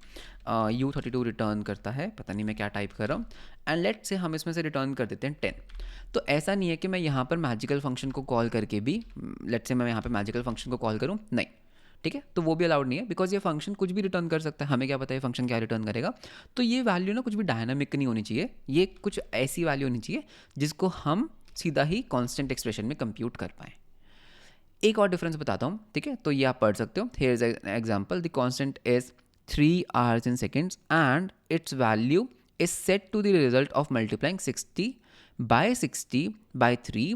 U32 रिटर्न करता है, पता नहीं मैं क्या टाइप कर रहा हूँ। एंड लेट से हम इसमें से रिटर्न कर देते हैं 10। तो ऐसा नहीं है कि मैं यहाँ पर मैजिकल फंक्शन को कॉल करके भी, लेट से मैं यहाँ पर मैजिकल फंक्शन को कॉल करूँ, नहीं, ठीक है, तो वो भी अलाउड नहीं है, बिकॉज ये फंक्शन कुछ भी रिटर्न कर सकता है, हमें क्या पता है फंक्शन क्या रिटर्न करेगा। तो ये वैल्यू ना कुछ भी डायनामिक नहीं होनी चाहिए, ये कुछ ऐसी वैल्यू होनी चाहिए जिसको हम सीधा ही कांस्टेंट एक्सप्रेशन में कंप्यूट कर पाएँ। एक और डिफरेंस बताता हूँ, ठीक है, तो ये आप पढ़ सकते हो। Here is an example, the constant is 3 hours in seconds and its value is set to the result of multiplying 60 by 3.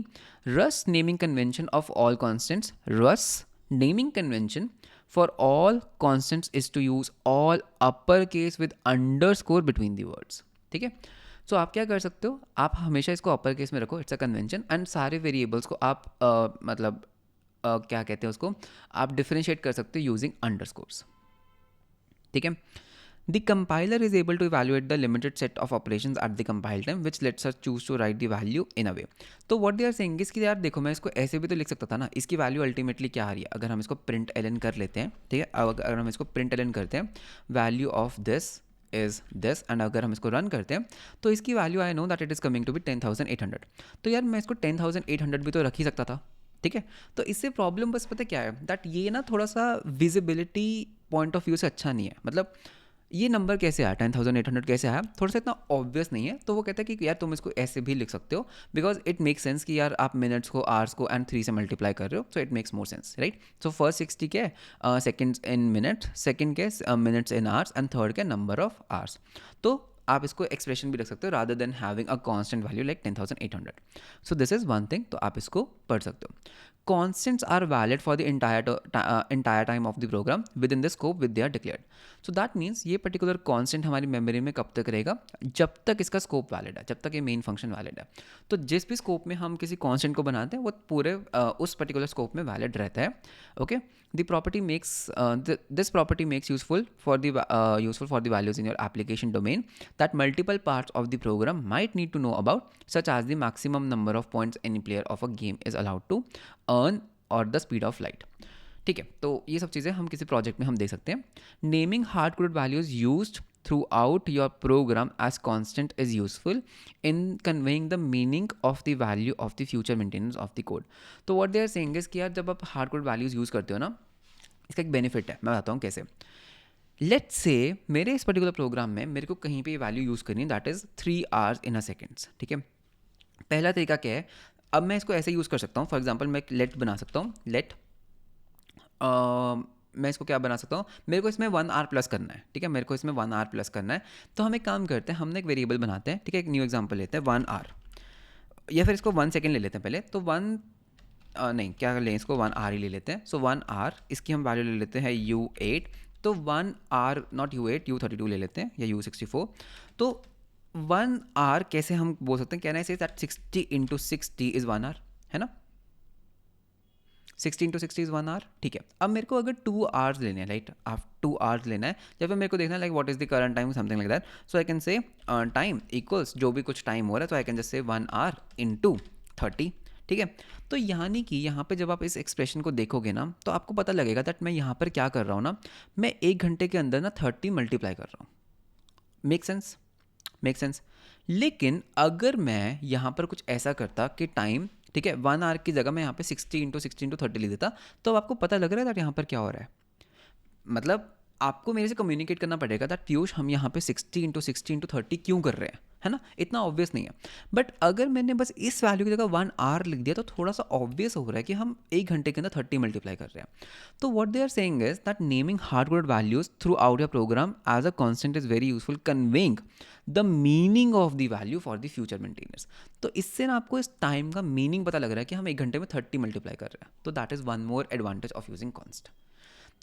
Russ naming convention of all constants. Russ naming convention for all constants is to use all uppercase with underscore between the words. ठीक है, सो आप क्या कर सकते हो, आप हमेशा इसको अपर केस में रखो, इट्स अ कन्वेंशन। एंड सारे वेरिएबल्स को आप मतलब क्या कहते हैं उसको, आप डिफरेंशिएट कर सकते हो यूजिंग अंडरस्कोर्स, ठीक है। The compiler is able to evaluate the limited set of operations at the compile time, which lets us choose to write the value in a way. तो what they are saying is कि यार देखो, मैं इसको ऐसे भी तो लिख सकता था ना, इसकी वैल्यू अल्टीमेटली क्या आ रही है, अगर हम इसको प्रिंट एलन कर लेते हैं, ठीक है, अगर हम इसको प्रिंट एलन करते हैं, value of this is this, and अगर हम इसको रन करते हैं तो इसकी value I know that it is coming to be 10,800। तो यार मैं इसको 10,800 भी तो रख ही सकता था, ठीक है। तो इससे प्रॉब्लम बस पता क्या है, दैट ये ना थोड़ा सा विजिबिलिटी पॉइंट ऑफ व्यू से अच्छा नहीं है। मतलब ये नंबर कैसे आया, 10,800 कैसे आया, थोड़ा सा इतना ऑब्वियस नहीं है। तो वो कहता है कि यार तुम इसको ऐसे भी लिख सकते हो, बिकॉज इट मेक्स सेंस कि यार आप मिनट्स को आवर्स को एंड 3 से मल्टीप्लाई कर रहे हो, so it makes more sense, right. So first 60 के सेकेंड्स इन मिनट, सेकेंड के minutes in hours, and third के नंबर ऑफ आवर्स। तो आप इसको एक्सप्रेशन भी रख सकते हो rather than having a constant value like 10,800। So this is one thing, तो आप इसको पढ़ सकते हो। Constants are valid for the entire time of the program within the scope with they are declared. So that means ये particular constant हमारी memory में कब तक रहेगा, जब तक इसका स्कोप वैलिड है, जब तक ये मेन फंक्शन वैलिड है। तो जिस भी स्कोप में हम किसी कांस्टेंट को बनाते हैं वो पूरे उस पर्टिकुलर स्कोप में वैलिड रहता है, okay. The property makes this property makes useful for the values in your application domain that multiple parts of the program might need to know about, such as the maximum number of points any player of a game is allowed to earn or the speed of light, ठीक है। तो ये सब चीज़ें हम किसी project में हम दे सकते हैं। Naming hard coded values used throughout your program as constant is useful in conveying the meaning of the value of the future maintenance of the code. तो what they are saying is कि यार जब आप hard code values use करते हो ना, इसका एक बेनिफिट है, मैं बताता हूँ कैसे। लेट्स से मेरे इस पर्टिकुलर प्रोग्राम में मेरे को कहीं पे ये वैल्यू यूज़ करनी है, that is 3 hours in a seconds, ठीक है। पहला तरीका क्या है, अब मैं इसको ऐसे यूज़ कर सकता हूँ। फॉर एग्जाम्पल मैं लेट बना सकता हूँ, लेट मैं इसको क्या बना सकता हूँ, मेरे को इसमें 1 hour प्लस करना है, ठीक है, मेरे को इसमें 1 hour प्लस करना है। तो हम एक काम करते हैं, हमने एक वेरिएबल बनाते हैं, ठीक है, एक न्यू एग्जाम्पल लेते हैं 1 hour, या फिर इसको 1 second ले लेते हैं पहले। तो नहीं क्या लें, इसको 1 hour ही ले लेते हैं। सो 1 hour, इसकी हम वैल्यू ले लेते हैं U8। तो 1 hour नॉट U8, U32 ले लेते हैं, या U64। तो 1 hour कैसे हम बोल सकते हैं, कहना है दैट 60 into 60 इज़ 1 hour, है ना, 60 into 60 इज़ 1 hour, ठीक है। अब मेरे को अगर 2 hours लेने हैं, राइट, आप 2 hours लेना है, या फिर मेरे को देखना है like what is the current time, something like that. So I can say time equals जो भी कुछ टाइम हो रहा है, तो I can just say 1 hour into 30, ठीक है। तो यानी कि यहाँ पे जब आप इस एक्सप्रेशन को देखोगे ना, तो आपको पता लगेगा दैट मैं यहाँ पर क्या कर रहा हूँ ना, मैं 1 घंटे के अंदर ना 30 मल्टीप्लाई कर रहा हूँ। Make sense, make sense. लेकिन अगर मैं यहाँ पर कुछ ऐसा करता कि टाइम, ठीक है, 1 hour की जगह मैं यहाँ पे 60 into 60 into 30 ले देता, तो आपको पता लग रहा है दैट यहाँ पर क्या हो रहा है। मतलब आपको मेरे से कम्युनिकेट करना पड़ेगा दैट पीयूष हम यहाँ पे 60 into 60 into 30 क्यों कर रहे हैं, है ना, इतना ऑब्वियस नहीं है। बट अगर मैंने बस इस वैल्यू की जगह 1 hour लिख दिया, तो थोड़ा सा ऑब्वियस हो रहा है कि हम 1 घंटे के अंदर 30 मल्टीप्लाई कर रहे हैं। तो what they are saying is that naming hard coded values throughout your program as a constant is very useful conveying the meaning of the value for the future maintenance. तो इससे ना आपको इस time का meaning पता लग रहा है कि हम 1 घंटे में 30 मल्टीप्लाई कर रहे हैं। तो that is one more advantage of using const.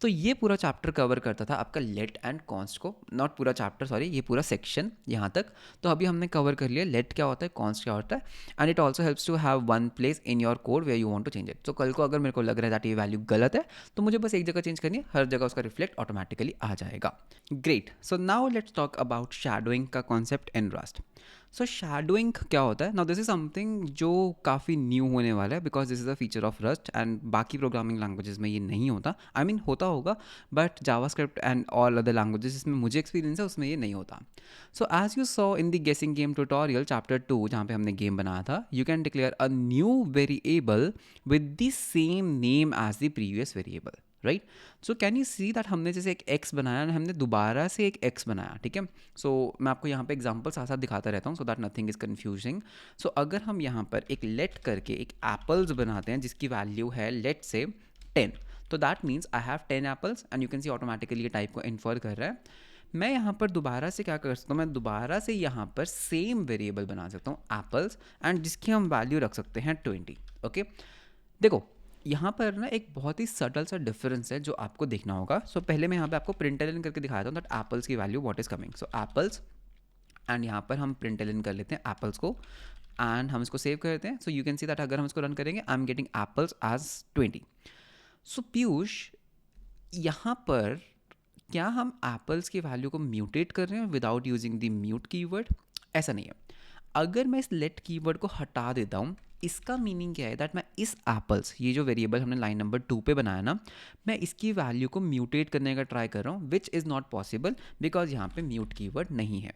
तो ये पूरा चैप्टर कवर करता था आपका लेट एंड कॉन्स्ट को, नॉट पूरा चैप्टर सॉरी, ये पूरा सेक्शन यहाँ तक। तो अभी हमने कवर कर लिया लेट क्या होता है, कॉन्स्ट क्या होता है, and it also helps to have one place in your code where you want to change it. तो कल को अगर मेरे को लग रहा है दैट ये वैल्यू गलत है तो मुझे बस एक जगह चेंज करनी है, हर जगह उसका रिफ्लेक्ट ऑटोमेटिकली आ जाएगा। Great, so now let's talk about shadowing का concept in Rust. So shadowing क्या होता है, नाउ दिस इज समथिंग जो काफ़ी न्यू होने वाला है because this is a feature of Rust and बाकी प्रोग्रामिंग लैंग्वेजेस में ये नहीं होता। आई मीन होता होगा but JavaScript and all other languages जिसमें मुझे एक्सपीरियंस है उसमें ये नहीं होता। So as you saw in the guessing game tutorial chapter 2 जहाँ पे हमने गेम बनाया था, you can declare a new variable with the same name as the previous variable, right. So can you C that हमने जैसे एक x बनाया ना, हमने दोबारा से एक x बनाया, ठीक है। सो मैं आपको यहाँ पे एग्जांपल साथ साथ दिखाता रहता हूँ so that nothing is confusing. So अगर हम यहाँ पर एक लेट करके एक एप्पल्स बनाते हैं जिसकी वैल्यू है लेट से 10, तो that means I have 10 apples and you can C automatically ये टाइप को इन्फर कर रहा है। मैं यहाँ पर दोबारा से क्या कर सकता हूँ, मैं दोबारा से यहाँ पर सेम वेरिएबल बना सकता हूँ एप्पल्स एंड जिसकी हम वैल्यू रख सकते हैं 20। ओके, देखो यहाँ पर ना एक बहुत ही सटल सा डिफरेंस है जो आपको देखना होगा। सो पहले मैं यहाँ पे आपको प्रिंटलन करके दिखाता हूँ दैट एप्पल्स की value what is coming. So apples and यहाँ पर हम प्रिंटलन कर लेते हैं एप्पल्स को एंड हम इसको सेव कर देते हैं। So you can see that अगर हम इसको रन करेंगे I am getting apples as 20। So Piyush, यहाँ पर क्या हम एप्पल्स की वैल्यू को म्यूटेट कर रहे हैं without using the mute keyword? ऐसा नहीं है। अगर मैं इस लेट कीवर्ड को हटा देता हूँ, इसका मीनिंग क्या है दैट मैं इस एप्पल्स, ये जो वेरिएबल हमने लाइन नंबर 2 पे बनाया ना, मैं इसकी वैल्यू को म्यूटेट करने का ट्राई कर रहा हूँ which is not possible because यहाँ पे म्यूट कीवर्ड नहीं है।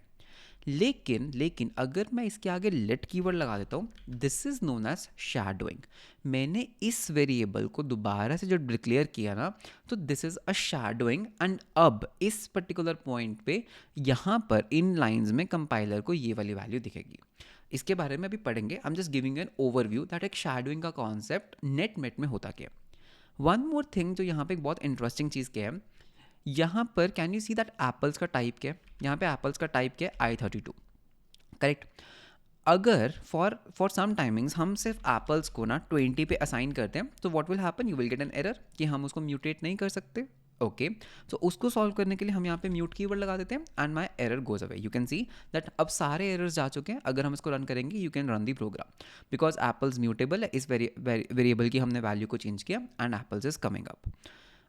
लेकिन अगर मैं इसके आगे लेट कीवर्ड लगा देता हूँ, this is known as shadowing. मैंने इस वेरिएबल को दोबारा से जो डिक्लेयर किया ना, तो this is a shadowing and अब इस पर्टिकुलर पॉइंट पे यहाँ पर इन लाइंस में कंपाइलर को ये वाली वैल्यू दिखेगी। इसके बारे में अभी पढ़ेंगे, I am just giving an overview that एक शैडोइंग का कॉन्सेप्ट नेट मेट में होता क्या है। वन मोर थिंग जो यहाँ पे एक बहुत इंटरेस्टिंग चीज़ क्या है, यहाँ पर can you see that apples का टाइप क्या है, यहाँ पे एप्पल्स का टाइप क्या है i32, करेक्ट। अगर फॉर सम टाइमिंग्स हम सिर्फ एप्पल्स को ना 20 पे असाइन करते हैं तो what will happen, you will get an error कि हम उसको म्यूटेट नहीं कर सकते। ओके, सो उसको सॉल्व करने के लिए हम यहाँ पे म्यूट कीवर्ड लगा देते हैं and my error goes away. You can see that अब सारे एरर्स जा चुके हैं। अगर हम इसको रन करेंगे you can run the program because apples mutable है, इस वेरिएबल की हमने वैल्यू को चेंज किया and apples is coming up.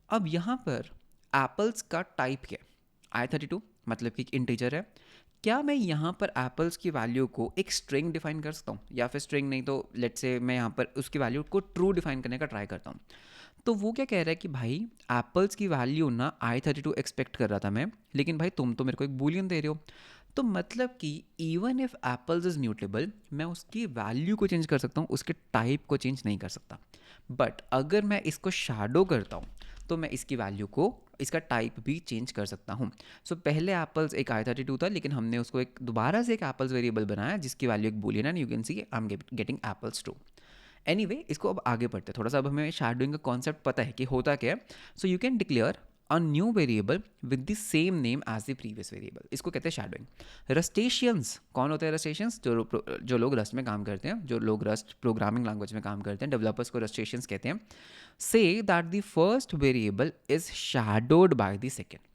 अब यहाँ पर एप्पल्स का टाइप क्या है, i32 मतलब कि एक इंटीजर है। क्या मैं यहाँ पर एप्पल्स की वैल्यू को एक स्ट्रिंग डिफाइन कर सकता हूँ, या फिर स्ट्रिंग नहीं तो लेट्स से मैं यहाँ पर उसकी वैल्यू को ट्रू डिफाइन करने का ट्राई करता हूँ। तो वो क्या कह रहा है कि भाई एप्पल्स की वैल्यू ना i32 एक्सपेक्ट कर रहा था मैं, लेकिन भाई तुम तो मेरे को एक बूलियन दे रहे हो। तो मतलब कि even if apples is mutable, मैं उसकी वैल्यू को चेंज कर सकता हूँ, उसके टाइप को चेंज नहीं कर सकता। बट अगर मैं इसको शैडो करता हूँ तो मैं इसकी वैल्यू को, इसका टाइप भी चेंज कर सकता हूँ। सो पहले एप्पल्स एक i32 था, लेकिन हमने उसको एक दोबारा से एक एप्पल्स वेरिएबल बनाया जिसकी वैल्यू एक बूलियन है, you can C I am getting apples true. Anyway, इसको अब आगे बढ़ते हैं थोड़ा सा। अब हमें शैडोइंग का कॉन्सेप्ट पता है कि होता क्या है। So you can declare a new variable with the same name as the previous variable, इसको कहते हैं शैडोइंग। रस्टेशियंस कौन होते हैं? रस्टेशियंस जो लोग रस्ट में काम करते हैं, जो लोग रस्ट प्रोग्रामिंग लैंग्वेज में काम करते हैं, डेवलपर्स को रस्टेशियंस कहते हैं। Say that the first variable is shadowed by the second.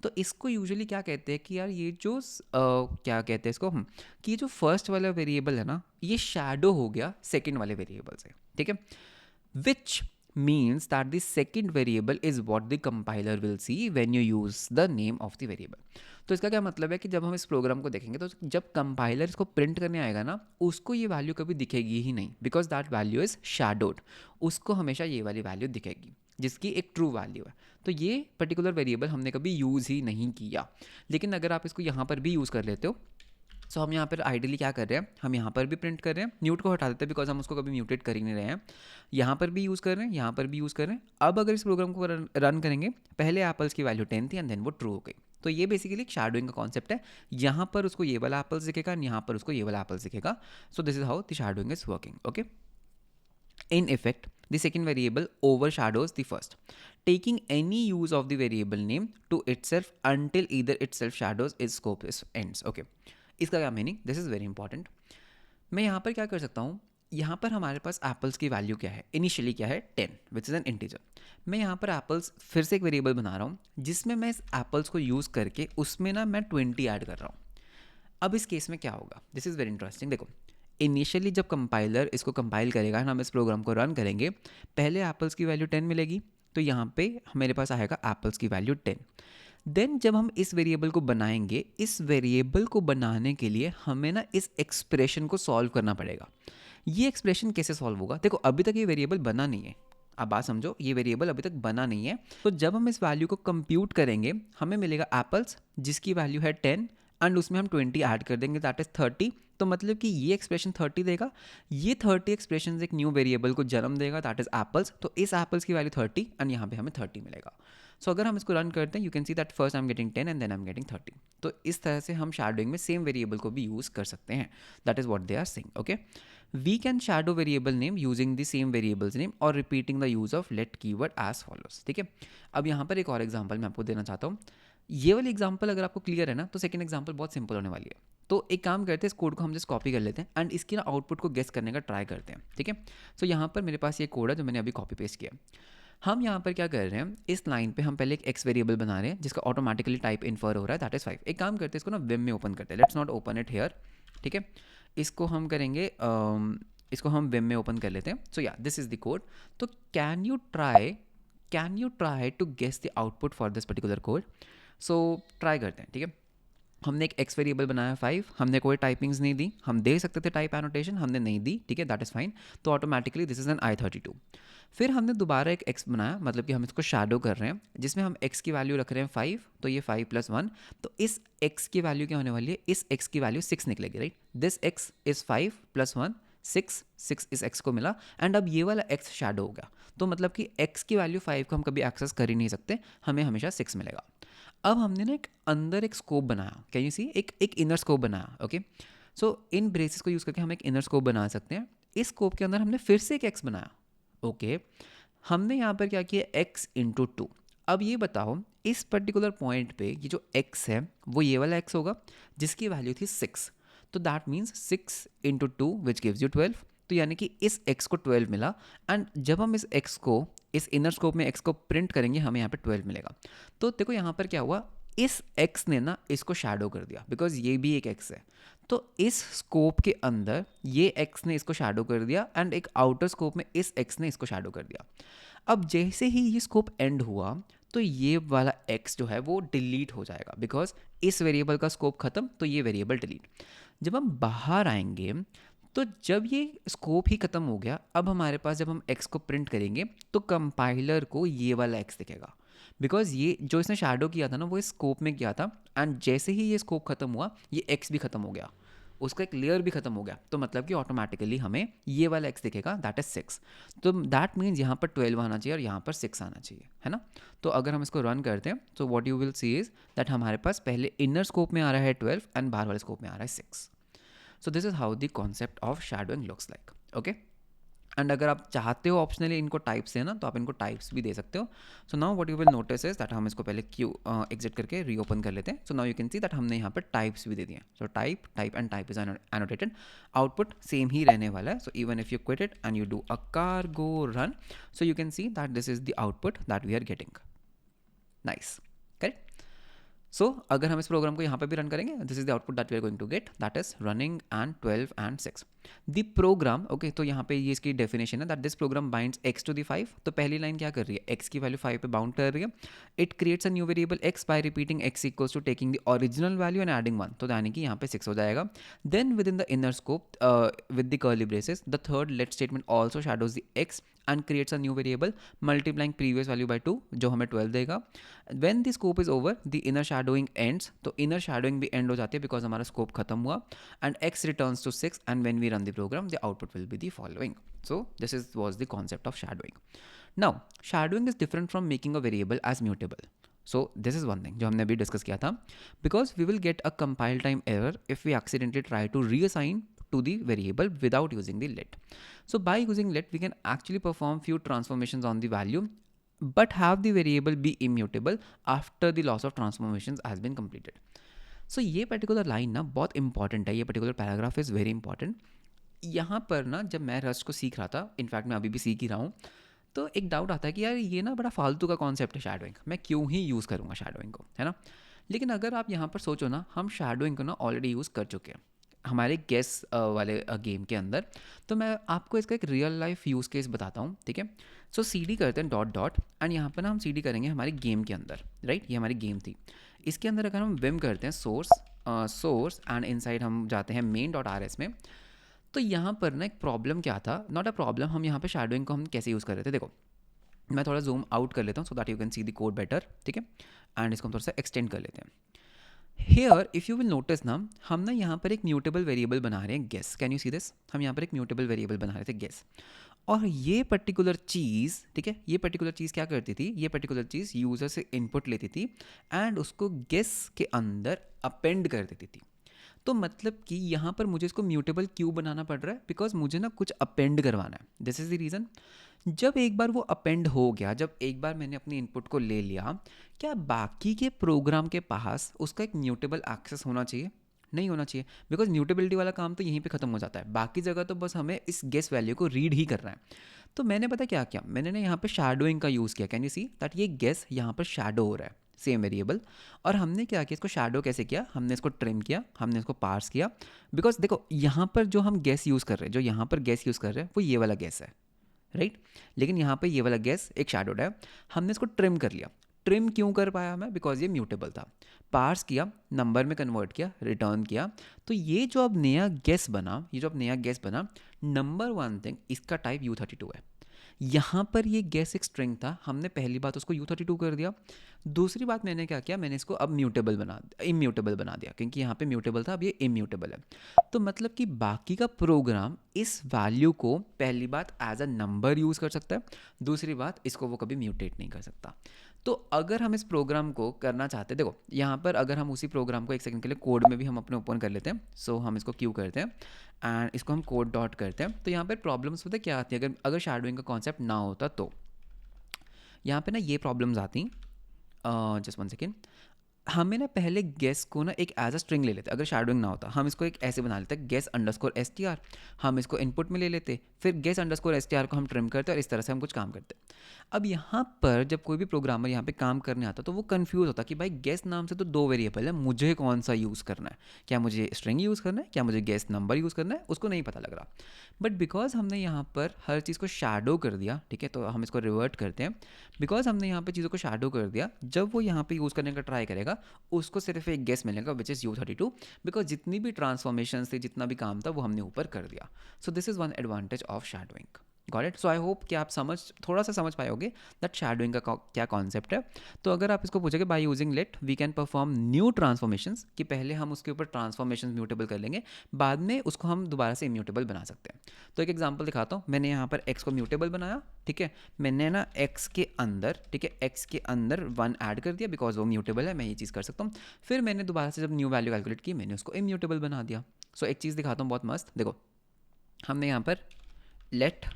तो इसको यूजुअली क्या कहते हैं कि यार ये जो क्या कहते हैं इसको हम, कि ये जो फर्स्ट वाला वेरिएबल है ना, ये शैडो हो गया सेकंड वाले वेरिएबल से, ठीक है। Which means that the second variable is what the compiler will see when you use the name of the variable. तो इसका क्या मतलब है कि जब हम इस प्रोग्राम को देखेंगे तो जब कंपाइलर इसको प्रिंट करने आएगा ना, उसको ये वैल्यू कभी दिखेगी ही नहीं because that value is shadowed. उसको हमेशा ये वाली वैल्यू दिखेगी जिसकी एक ट्रू वैल्यू है। तो ये पर्टिकुलर वेरिएबल हमने कभी यूज़ ही नहीं किया। लेकिन अगर आप इसको यहाँ पर भी यूज़ कर लेते हो, सो हम यहाँ पर आइडियली क्या कर रहे हैं, हम यहाँ पर भी प्रिंट कर रहे हैं, म्यूट को हटा देते हैं बिकॉज हम उसको कभी म्यूटेट कर ही नहीं रहे हैं। यहाँ पर भी यूज़ कर रहे हैं, यहाँ पर भी यूज़ कर रहे हैं। अब अगर इस प्रोग्राम को रन करेंगे, पहले एप्पल्स की वैल्यू 10 थी एंड देन वो ट्रू हो गई। तो ये बेसिकली एक शैडोइंग का कॉन्सेप्ट है। यहाँ पर उसको ये वाला एप्पल्स दिखेगा एंड यहाँ पर उसको ये वाला एप्पल्स दिखेगा। सो this is how the shadowing is working. Okay, in effect, the second variable overshadows the first, taking any use of the variable name to itself until either its self shadows its scope ends. Okay, इसका क्या meaning? This is very important. मैं यहाँ पर क्या कर सकता हूँ, यहाँ पर हमारे पास एप्पल्स की वैल्यू क्या है, इनिशियली क्या है 10 विच इज़ एन इंटीजर। मैं यहाँ पर एप्पल्स फिर से एक वेरिएबल बना रहा हूँ जिसमें मैं इस एप्पल्स को यूज़ करके उसमें ना मैं 20 ऐड कर रहा हूँ। अब इस केस में क्या होगा, दिस इज़ वेरी इंटरेस्टिंग। देखो, इनिशियली जब कंपाइलर इसको कंपाइल करेगा ना, हम इस प्रोग्राम को रन करेंगे, पहले एप्पल्स की वैल्यू 10 मिलेगी, तो यहाँ पे मेरे पास आएगा एप्पल्स की वैल्यू 10। देन जब हम इस वेरिएबल को बनाएंगे, इस वेरिएबल को बनाने के लिए हमें ना इस एक्सप्रेशन को सॉल्व करना पड़ेगा। ये एक्सप्रेशन कैसे सॉल्व होगा, देखो अभी तक ये वेरिएबल बना नहीं है, अब बात समझो, ये वेरिएबल अभी तक बना नहीं है। तो जब हम इस वैल्यू को कंप्यूट करेंगे, हमें मिलेगा एप्पल्स जिसकी वैल्यू है 10 एंड उसमें हम 20 ऐड कर देंगे, दैट इज 30। तो मतलब कि ये एक्सप्रेशन 30 देगा, ये 30 एक्सप्रेशन एक न्यू वेरिएबल को जन्म देगा, दैट इज एप्पल्स। तो इस एप्पल्स की वैल्यू 30 एंड यहाँ पे हमें 30 मिलेगा। सो अगर हम इसको रन करते हैं, you can see that first I am getting 10 and then I am getting 30। तो इस तरह से हम शैडोइंग में सेम वेरिएबल को भी यूज़ कर सकते हैं, that is what they are saying. Okay, we can shadow variable name using the same variables name और repeating the use of let keyword as follows. ठीक है, अब यहाँ पर एक और एग्जाम्पल मैं आपको देना चाहता हूँ। ये वाली एग्जाम्पल अगर आपको क्लियर है ना, तो सेकंड एग्जाम्पल बहुत सिंपल होने वाली है। तो एक काम करते हैं, इस कोड को हम जस्ट कॉपी कर लेते हैं एंड इसकी ना आउटपुट को गेस करने का ट्राई करते हैं। ठीक है, सो यहाँ पर मेरे पास ये कोड है जो मैंने अभी कॉपी पेस्ट किया। हम यहाँ पर क्या कर रहे हैं, इस लाइन पे हम पहले एक एक्स वेरिएबल बना रहे हैं जिसका ऑटोमेटिकली टाइप इन्फर हो रहा है, दैट इज 5। एक काम करते हैं, इसको ना विम में ओपन करते हैं, let's not open it here. ठीक है, इसको हम करेंगे इसको हम विम में ओपन कर लेते हैं। सो या दिस इज द कोड। तो can you try to guess the output for this particular code. So try करते हैं। ठीक है, हमने एक एक्स वेरिएबल बनाया 5, हमने कोई टाइपिंग्स नहीं दी, हम दे सकते थे टाइप एनोटेशन, हमने नहीं दी। ठीक है, दैट इज़ फाइन। तो automatically this is an i32। फिर हमने दोबारा एक एक्स बनाया, मतलब कि हम इसको शैडो कर रहे हैं, जिसमें हम एक्स की वैल्यू रख रहे हैं 5, तो ये 5 + 1, तो इस एक्स की वैल्यू क्या होने वाली है, इस एक्स की वैल्यू 6 निकलेगी, राइट। दिस एक्स इज 5 + 1 6 इस एक्स को मिला एंड अब ये वाला एक्स शैडो हो गया। तो मतलब कि एक्स की वैल्यू 5 को हम कभी एक्सेस कर ही नहीं सकते, हमें हमेशा 6 मिलेगा। अब हमने ना एक अंदर एक स्कोप बनाया, कैन यू सी, एक इनर स्कोप बनाया। ओके, सो इन ब्रेसेस को यूज़ करके हम एक इनर स्कोप बना सकते हैं। इस स्कोप के अंदर हमने फिर से एक एक्स बनाया। ओके, हमने यहाँ पर क्या किया, x × 2। अब ये बताओ, इस पर्टिकुलर पॉइंट पे ये जो x है वो ये वाला x होगा जिसकी वैल्यू थी 6। तो that means 6 × 2 which gives you 12। तो यानी कि इस x को 12 मिला एंड जब हम इस x को इस इनर स्कोप में x को प्रिंट करेंगे, हमें यहाँ पे 12 मिलेगा। तो देखो यहाँ पर क्या हुआ, इस x ने ना इसको शैडो कर दिया, बिकॉज ये भी एक x है। तो इस स्कोप के अंदर ये x ने इसको शैडो कर दिया एंड एक आउटर स्कोप में इस x ने इसको शैडो कर दिया। अब जैसे ही ये स्कोप एंड हुआ, तो ये वाला x जो है वो डिलीट हो जाएगा, बिकॉज इस वेरिएबल का स्कोप खत्म, तो ये वेरिएबल डिलीट। जब हम बाहर आएंगे, तो जब ये स्कोप ही खत्म हो गया, अब हमारे पास जब हम x को प्रिंट करेंगे तो कंपाइलर को ये वाला x दिखेगा, बिकॉज ये जो इसने शैडो किया था ना वो इस स्कोप में किया था एंड जैसे ही ये स्कोप खत्म हुआ, ये x भी खत्म हो गया, उसका एक लेयर भी खत्म हो गया। तो मतलब कि ऑटोमेटिकली हमें ये वाला x दिखेगा, दैट इज 6। तो दैट मीन्स यहाँ पर 12 आना चाहिए और यहाँ पर 6 आना चाहिए, है ना। तो अगर हम इसको रन करते हैं, तो what you will see is that हमारे पास पहले इनर स्कोप में आ रहा है 12 एंड बाहर वाले स्कोप में आ रहा है 6। सो this is how the concept of shadowing looks like. Okay, and अगर आप चाहते हो ऑप्शनली इनको टाइप्स देना, तो आप इनको टाइप्स भी दे सकते हो। So now what you will notice is that हम इसको पहले क्यू एग्जिट करके रीओपन कर लेते हैं। So now you can see that हमने यहाँ पर टाइप्स भी दे दिए। So type and type is annotated, output same ही रहने वाला है। So even if you quit it and you do a cargo run, so you can see that this is the output that we are getting. Nice, correct. So अगर हम इस programme को यहाँ पे भी रन करेंगे, this is the output that we are going to get, that is running and 12 and 6 the program. Okay, तो यहाँ पे ये इसकी डेफिनेशन है that this program binds x to the 5। तो पहली लाइन क्या कर रही है, x की वैल्यू 5 पे बाउंड कर रही है। It creates a new variable x by repeating x equals to taking the original value and adding 1। तो यानी कि यहाँ पे 6 हो जाएगा। Then within the inner scope with the curly braces, the third let statement also shadows the x and creates a new variable multiplying previous value by 2 जो हमें 12 देगा। when the scope is over the inner shadowing ends, तो inner shadowing भी end हो जाती है because हमारा scope खत्म हुआ and x returns to 6 and when we run the program the output will be the following. So this was the concept of shadowing. Now shadowing is different from making a variable as mutable. So this is one thing जो हमने अभी discuss किया था, because we will get a compile time error if we accidentally try to reassign to the variable without using the let. So by using let we can actually perform few transformations on the value but have the variable be immutable after the loss of transformations has been completed. So ये particular line ना बहुत important है, ये particular paragraph is very important. यहाँ पर ना जब मैं रस्ट को सीख रहा था, इनफैक्ट मैं अभी भी सीख ही रहा हूँ, तो एक डाउट आता है कि यार ये ना बड़ा फालतू का कॉन्सेप्ट है शैडोइंग, मैं क्यों ही यूज़ करूँगा शैडोइंग को, है ना। लेकिन अगर आप यहाँ पर सोचो ना, हम शैडोइंग को ना ऑलरेडी यूज़ कर चुके हैं हमारे गेस वाले गेम के अंदर। तो मैं आपको इसका एक रियल लाइफ यूज़ केस बताता हूँ, ठीक है। सो सीडी करते हैं डॉट डॉट, एंड यहाँ पर ना हम सीडी करेंगे हमारे गेम के अंदर, राइट। ये हमारी गेम थी। इसके अंदर अगर हम विम करते हैं सोर्स एंड इनसाइड हम जाते हैं मेन डॉट आर एस में, तो यहाँ पर ना एक प्रॉब्लम क्या था, नॉट अ प्रॉब्लम, हम यहाँ पे शैडोइंग को हम कैसे यूज़ कर रहे थे, देखो मैं थोड़ा जूम आउट कर लेता हूँ so that you can see the code better, ठीक है। एंड इसको हम थोड़ा सा एक्सटेंड कर लेते हैं। Hair if you will notice ना, हम ना यहाँ पर एक म्यूटेबल वेरिएबल बना रहे हैं guess, can you see this, हम यहाँ पर एक म्यूटेबल वेरिएबल बना रहे थे गेस। और ये पर्टिकुलर चीज़, ठीक है, ये पर्टिकुलर चीज़ क्या करती थी, ये पर्टिकुलर चीज़ यूज़र से इनपुट लेती थी एंड उसको गेस के अंदर अपेंड कर देती थी। तो मतलब कि यहाँ पर मुझे इसको म्यूटेबल क्यों बनाना पड़ रहा है, बिकॉज मुझे ना कुछ अपेंड करवाना है, दिस इज़ द रीज़न। जब एक बार वो अपेंड हो गया, जब एक बार मैंने अपनी इनपुट को ले लिया, क्या बाकी के प्रोग्राम के पास उसका एक म्यूटेबल एक्सेस होना चाहिए? नहीं होना चाहिए, बिकॉज म्यूटेबिलिटी वाला काम तो यहीं पे ख़त्म हो जाता है, बाकी जगह तो बस हमें इस गेस वैल्यू को रीड ही करना है। तो मैंने पता क्या किया, मैंने ना यहाँ पे शैडोइंग का यूज़ किया, कैन यू सी दैट ये गेस यहाँ पर शैडो हो रहा है, सेम वेरिएबल। और हमने क्या किया, इसको शैडो कैसे किया, हमने इसको ट्रिम किया, हमने इसको पार्स किया। बिकॉज देखो यहाँ पर जो हम गैस यूज़ कर रहे हैं, जो यहाँ पर गैस यूज़ कर रहे हैं वो ये वाला गैस है, राइट। लेकिन यहाँ पे ये वाला गैस एक शैडोड है, हमने इसको ट्रिम कर लिया। ट्रिम क्यों कर पाया मैं, बिकॉज ये म्यूटेबल था। पार्स किया, नंबर में कन्वर्ट किया, रिटर्न किया। तो ये जो अब नया गैस बना, ये जो अब नया गैस बना, नंबर वन थिंग, इसका टाइप U32 है। यहाँ पर ये गैस एक स्ट्रिंग था, हमने पहली बात उसको U32 कर दिया। दूसरी बात मैंने क्या किया, मैंने इसको अब इम्यूटेबल बना दिया, क्योंकि यहाँ पे म्यूटेबल था, अब ये इम्यूटेबल है। तो मतलब कि बाकी का प्रोग्राम इस वैल्यू को पहली बात एज अ नंबर यूज़ कर सकता है, दूसरी बात इसको वो कभी म्यूटेट नहीं कर सकता। तो अगर हम इस प्रोग्राम को करना चाहते हैं, देखो यहाँ पर अगर हम उसी प्रोग्राम को एक सेकंड के लिए कोड में भी हम अपने ओपन कर लेते हैं, सो हम इसको क्यू करते हैं एंड इसको हम कोड डॉट करते हैं। तो यहाँ पर प्रॉब्लम्स पता है क्या आती है, अगर अगर शैडोइंग का कॉन्सेप्ट ना होता तो यहाँ पे ना ये प्रॉब्लम्स आती, जस्ट वन सेकेंड। हमें ना पहले गेस को ना एक एज अ स्ट्रिंग ले लेते, अगर शैडोइंग ना होता हम इसको एक ऐसे बना लेते, गेस अंडरस्कोर str, हम इसको इनपुट में ले लेते, फिर गेस अंडरस्कोर str को हम ट्रिम करते और इस तरह से हम कुछ काम करते। अब यहाँ पर जब कोई भी प्रोग्रामर यहाँ पे काम करने आता तो वो कंफ्यूज होता कि भाई गेस नाम से तो दो वेरिएबल है, मुझे कौन सा यूज़ करना है, क्या मुझे स्ट्रिंग यूज़ करना है, क्या मुझे गेस नंबर यूज़ करना है, उसको नहीं पता लग रहा। बट बिकॉज हमने यहाँ पर हर चीज़ को शैडो कर दिया, ठीक है, तो हम इसको रिवर्ट करते हैं। बिकॉज हमने यहाँ पे चीज़ों को शैडो कर दिया, जब वो यहाँ पे यूज़ करने का ट्राई करेगा उसको सिर्फ एक गेस मिलेगा विच इज़ U32, बिकॉज जितनी भी ट्रांसफॉर्मेशन थी, जितना भी काम था वो हमने ऊपर कर दिया। सो this is one advantage of shadowing. Got it. So I hope कि आप थोड़ा सा समझ पाए होगे दैट शैडोइंग का क्या कॉन्सेप्ट है। तो अगर आप इसको पूछोगे by using let we can perform new transformations, कि पहले हम उसके ऊपर ट्रांसफॉर्मेशन म्यूटेबल कर लेंगे, बाद में उसको हम दोबारा से इम्यूटेबल बना सकते हैं। तो एक एग्जांपल दिखाता हूँ, मैंने यहाँ पर x को म्यूटेबल बनाया, ठीक है, मैंने ना x के अंदर, ठीक है, x के अंदर 1 ऐड कर दिया, बिकॉज वो म्यूटेबल है, मैं ये चीज़ कर सकता हूँ। फिर मैंने दोबारा से जब न्यू वैल्यू कैलकुलेट की, मैंने उसको इम्यूटेबल बना दिया। सो एक चीज़ दिखाता हूँ बहुत मस्त, देखो हमने यहाँ पर लेट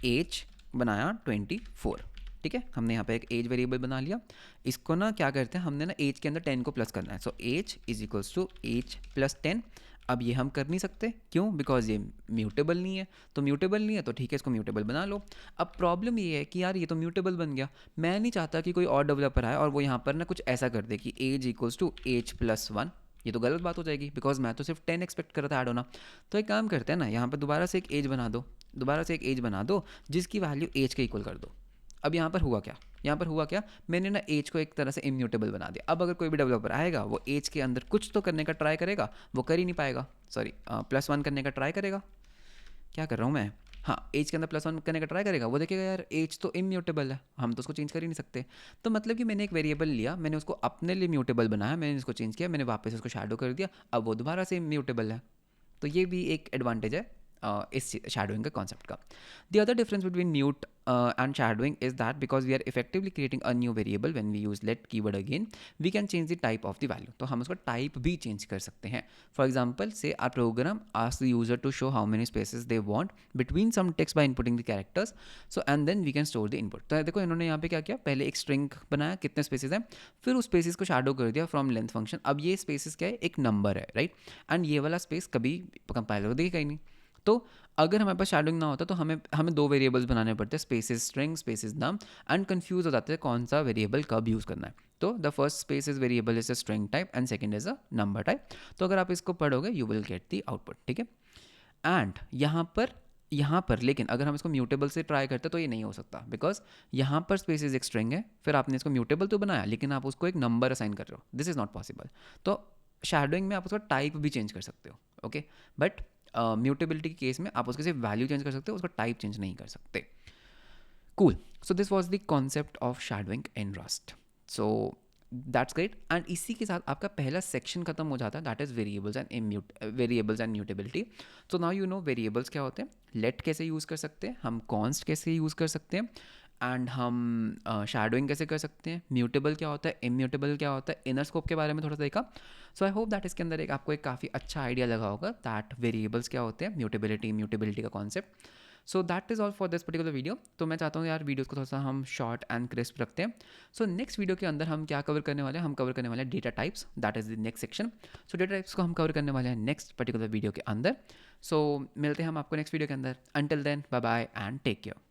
एज बनाया 24, ठीक है, हमने यहाँ पे एक एज वेरिएबल बना लिया। इसको ना क्या करते हैं, हमने ना एज के अंदर 10 को प्लस करना है, so age is equals to age plus 10। अब ये हम कर नहीं सकते, क्यों, बिकॉज ये म्यूटेबल नहीं है। तो म्यूटेबल नहीं है तो ठीक है, इसको म्यूटेबल बना लो। अब प्रॉब्लम ये है कि यार ये तो म्यूटेबल बन गया, मैं नहीं चाहता कि कोई और डेवलपर आए और वो यहाँ पर ना कुछ ऐसा कर दे कि age equals to age plus 1, ये तो गलत बात हो जाएगी, बिकॉज मैं तो सिर्फ 10 एक्सपेक्ट कर रहा था ऐड होना। तो एक काम करते हैं ना, यहाँ पर दोबारा से एक एज बना दो, दोबारा से एक एज बना दो जिसकी वैल्यू एज के इक्वल कर दो। अब यहाँ पर हुआ क्या, यहाँ पर हुआ क्या, मैंने ना एज को एक तरह से इम्यूटेबल बना दिया। अब अगर कोई भी डेवलपर आएगा वो एज के अंदर कुछ तो करने का ट्राई करेगा, वो कर ही नहीं पाएगा, सॉरी +1 करने का ट्राई करेगा, क्या कर रहा हूँ मैं, हाँ एज के अंदर +1 करने का ट्राई करेगा, वो देखेगा यार एज तो इम्यूटेबल है, हम तो उसको चेंज कर ही नहीं सकते। तो मतलब कि मैंने एक वेरिएबल लिया, मैंने उसको अपने लिए म्यूटेबल बनाया, मैंने इसको चेंज किया, मैंने वापस उसको शैडो कर दिया, अब वो दोबारा से म्यूटेबल है। तो ये भी एक एडवांटेज है इस शैडोइंग का कॉन्सेप्ट का। The other difference between mut and shadowing is that because we are effectively creating a new variable when we use let keyword again, we can change the type of the value. तो हम उसका type भी change कर सकते हैं। For example say our program ask the user to show how many spaces they want between some text by inputting the characters, so and then we can store the input. तो देखो इन्होंने यहाँ पे क्या किया, पहले एक स्ट्रिंग बनाया कितने स्पेसेस हैं, फिर उस स्पेसेस को शैडो कर दिया फ्रॉम लेंथ फंक्शन। अब ये स्पेसेस क्या है, एक नंबर है, राइट, एंड ये वाला स्पेस कभी कंपाइलर देखेगा ही नहीं। तो अगर हमारे पास शैडोइंग ना होता तो हमें हमें दो वेरिएबल्स बनाने पड़ते, space is string, space is num, and confuse हो जाते हैं कौन सा वेरिएबल कब यूज़ करना है। तो the first space is variable is a string type and second is a number type. तो अगर आप इसको पढ़ोगे you will get the output, ठीक है। एंड यहाँ पर लेकिन अगर हम इसको म्यूटेबल से ट्राई करते तो ये नहीं हो सकता, बिकॉज यहाँ पर स्पेसिस एक स्ट्रिंग है, फिर आपने इसको म्यूटेबल तो बनाया लेकिन आप उसको एक नंबर असाइन कर रहे हो, दिस इज़ नॉट पॉसिबल। तो शैडोइंग में आप उसका टाइप भी चेंज कर सकते हो, ओके, बट म्यूटेबिलिटी के केस में आप उसके सिर्फ वैल्यू चेंज कर सकते हो, उसका टाइप चेंज नहीं कर सकते। Cool, so this was the concept of shadowing in Rust. So that's great, and इसी के साथ आपका पहला सेक्शन खत्म हो जाता है, that is variables and mutability. So now you know variables क्या होते हैं, लेट कैसे यूज़ कर सकते हैं हम, कॉन्स्ट कैसे यूज़ कर सकते हैं, एंड हम शैडोइंग कैसे कर सकते हैं, म्यूटेबल क्या होता है, इम्यूटेबल क्या होता है, इनर स्कोप के बारे में थोड़ा सा देखा। सो आई होप दैट इसके अंदर एक आपको एक काफ़ी अच्छा आइडिया लगा होगा दैट वेरिएबल्स क्या होते हैं, म्यूटेबिलिटी का concept. So that is all for this particular video. तो मैं चाहता हूँ यार वीडियोज़ को थोड़ा सा हम शॉर्ट एंड क्रिस्प रखते हैं। सो नेक्स्ट वीडियो के अंदर हम क्या कवर करने वाले हैं, हम कवर करने वाले हैं data types, that is the next section. So data types को हम कवर करने वाले हैं नेक्स्ट पर्टिकुलर वीडियो के अंदर। सो मिलते हैं हम आपको नेक्स्ट वीडियो के अंदर। Until then bye bye and take care.